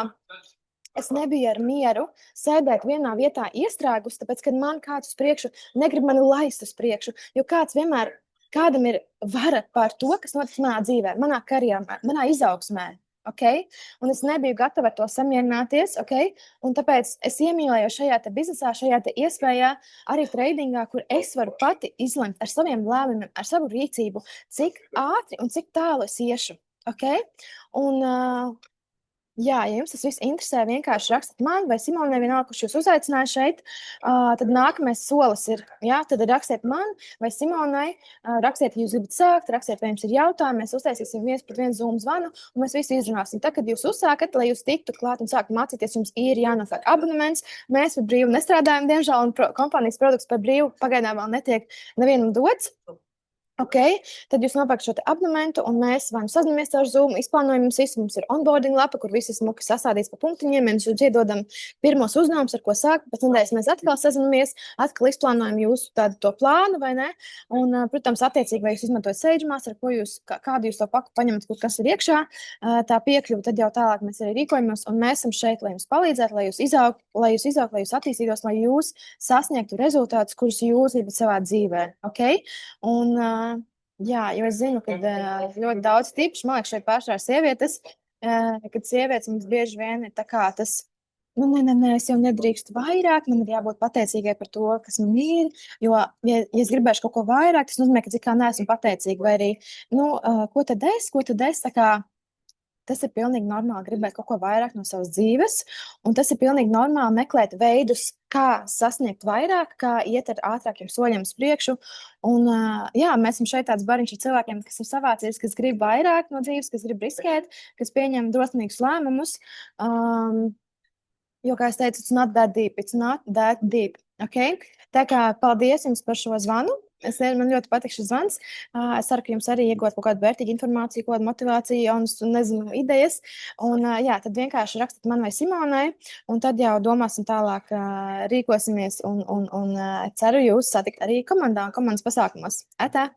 Es nebiju ar mieru sēdēt vienā vietā iestrēgus, tāpēc, kad man kāds uz priekšu negrib mani laist uz priekšu, jo kādam ir vara pār to, kas notiks manā dzīvē, manā karjerā, manā izaugsmē. Okay? Un es nebiju gatava ar to samierināties, okay? Un tāpēc es iemīlēju šajā te biznesā, šajā te iespējā, arī tradingā, kur es varu pati izlemt ar saviem lēmumiem, ar savu rīcību, cik ātri un cik tālu es iešu. Okay? Un... Jā, ja jums tas viss interesē, vienkārši rakstat man vai Simonai, vienalga, kurš jūs uzaicināja šeit, tad nākamais solis ir, tad rakstiet man vai Simonai, rakstiet, ja jūs gribat sākt, rakstiet, vai jums ir jautājumi, mēs uztaisīsim 1-pret-1 Zoom zvanu, un mēs visu izrunāsim. Tad, kad jūs uzsākat, lai jūs tiktu klāt un sākt mācīties, jums ir jānofāk abonements, mēs par brīvu nestrādājam, diemžēl, un kompānijas produkts par brīvu pagaidām vēl netiek nevienam dots. Okay, tad jūs nopērkat šo abonementu, un mēs vai nu sazināmies ar Zoom, izplānojam jums visu. Mums ir onboarding lapa, kur viss ir smuki sasādīts pa punktiņiem. Mēs jums iedodam pirmos uzdevumus, ar ko sākt. Pēc nedēļas mēs atkal sazināmies, atkal izplānojam jūsu to plānu, vai ne? Un, protams, attiecīgi, vai jūs izmantojat SageMaster, kādu jūs to paku paņemat, kur kas ir iekšā, tā piekļuva, tad jau tālāk mēs arī rīkojamies, un mēs esam šeit, lai jums palīdzētu, lai jūs izaugtu, lai jūs attīstītos, lai jūs sasniegtu rezultātus, kurus jūs gribat savā dzīvē. Okay? Un, jā, jo es zinu, ka ļoti daudz tīpaši, man liekas, šeit pārsvarā sievietes, kad sievietes mums bieži vien ir tā kā tas, nē, es jau nedrīkstu vairāk, man ir jābūt pateicīgai par to, kas man ir, jo, ja es gribēšu kaut ko vairāk, tas nozīmē, ka cik kā neesmu pateicīga, vai arī, ko tad es, tā kā, tas ir pilnīgi normāli gribēt kaut ko vairāk no savas dzīves, un tas ir pilnīgi normāli meklēt veidus, kā sasniegt vairāk, kā iet ar ātrākiem soļiem uz priekšu. Un, jā, mēs esam šeit tāds bariņš ar cilvēkiem, kas ir savācies, kas grib vairāk no dzīves, kas grib riskēt, kas pieņem drosmīgus lēmumus. Jo, kā es teicu, it's not that deep. Okay? Tā kā paldies jums par šo zvanu. Man ļoti patīk šis zvans. Es ceru, ka jums arī iegūt kaut kādu vērtīgu informāciju, kādu motivāciju, jaunas, nezinu, idejas. Un, jā, tad vienkārši rakstiet man vai Simonai, un tad jau domāsim tālāk, rīkosimies un ceru jūs satikt arī komandas pasākumos. Atā!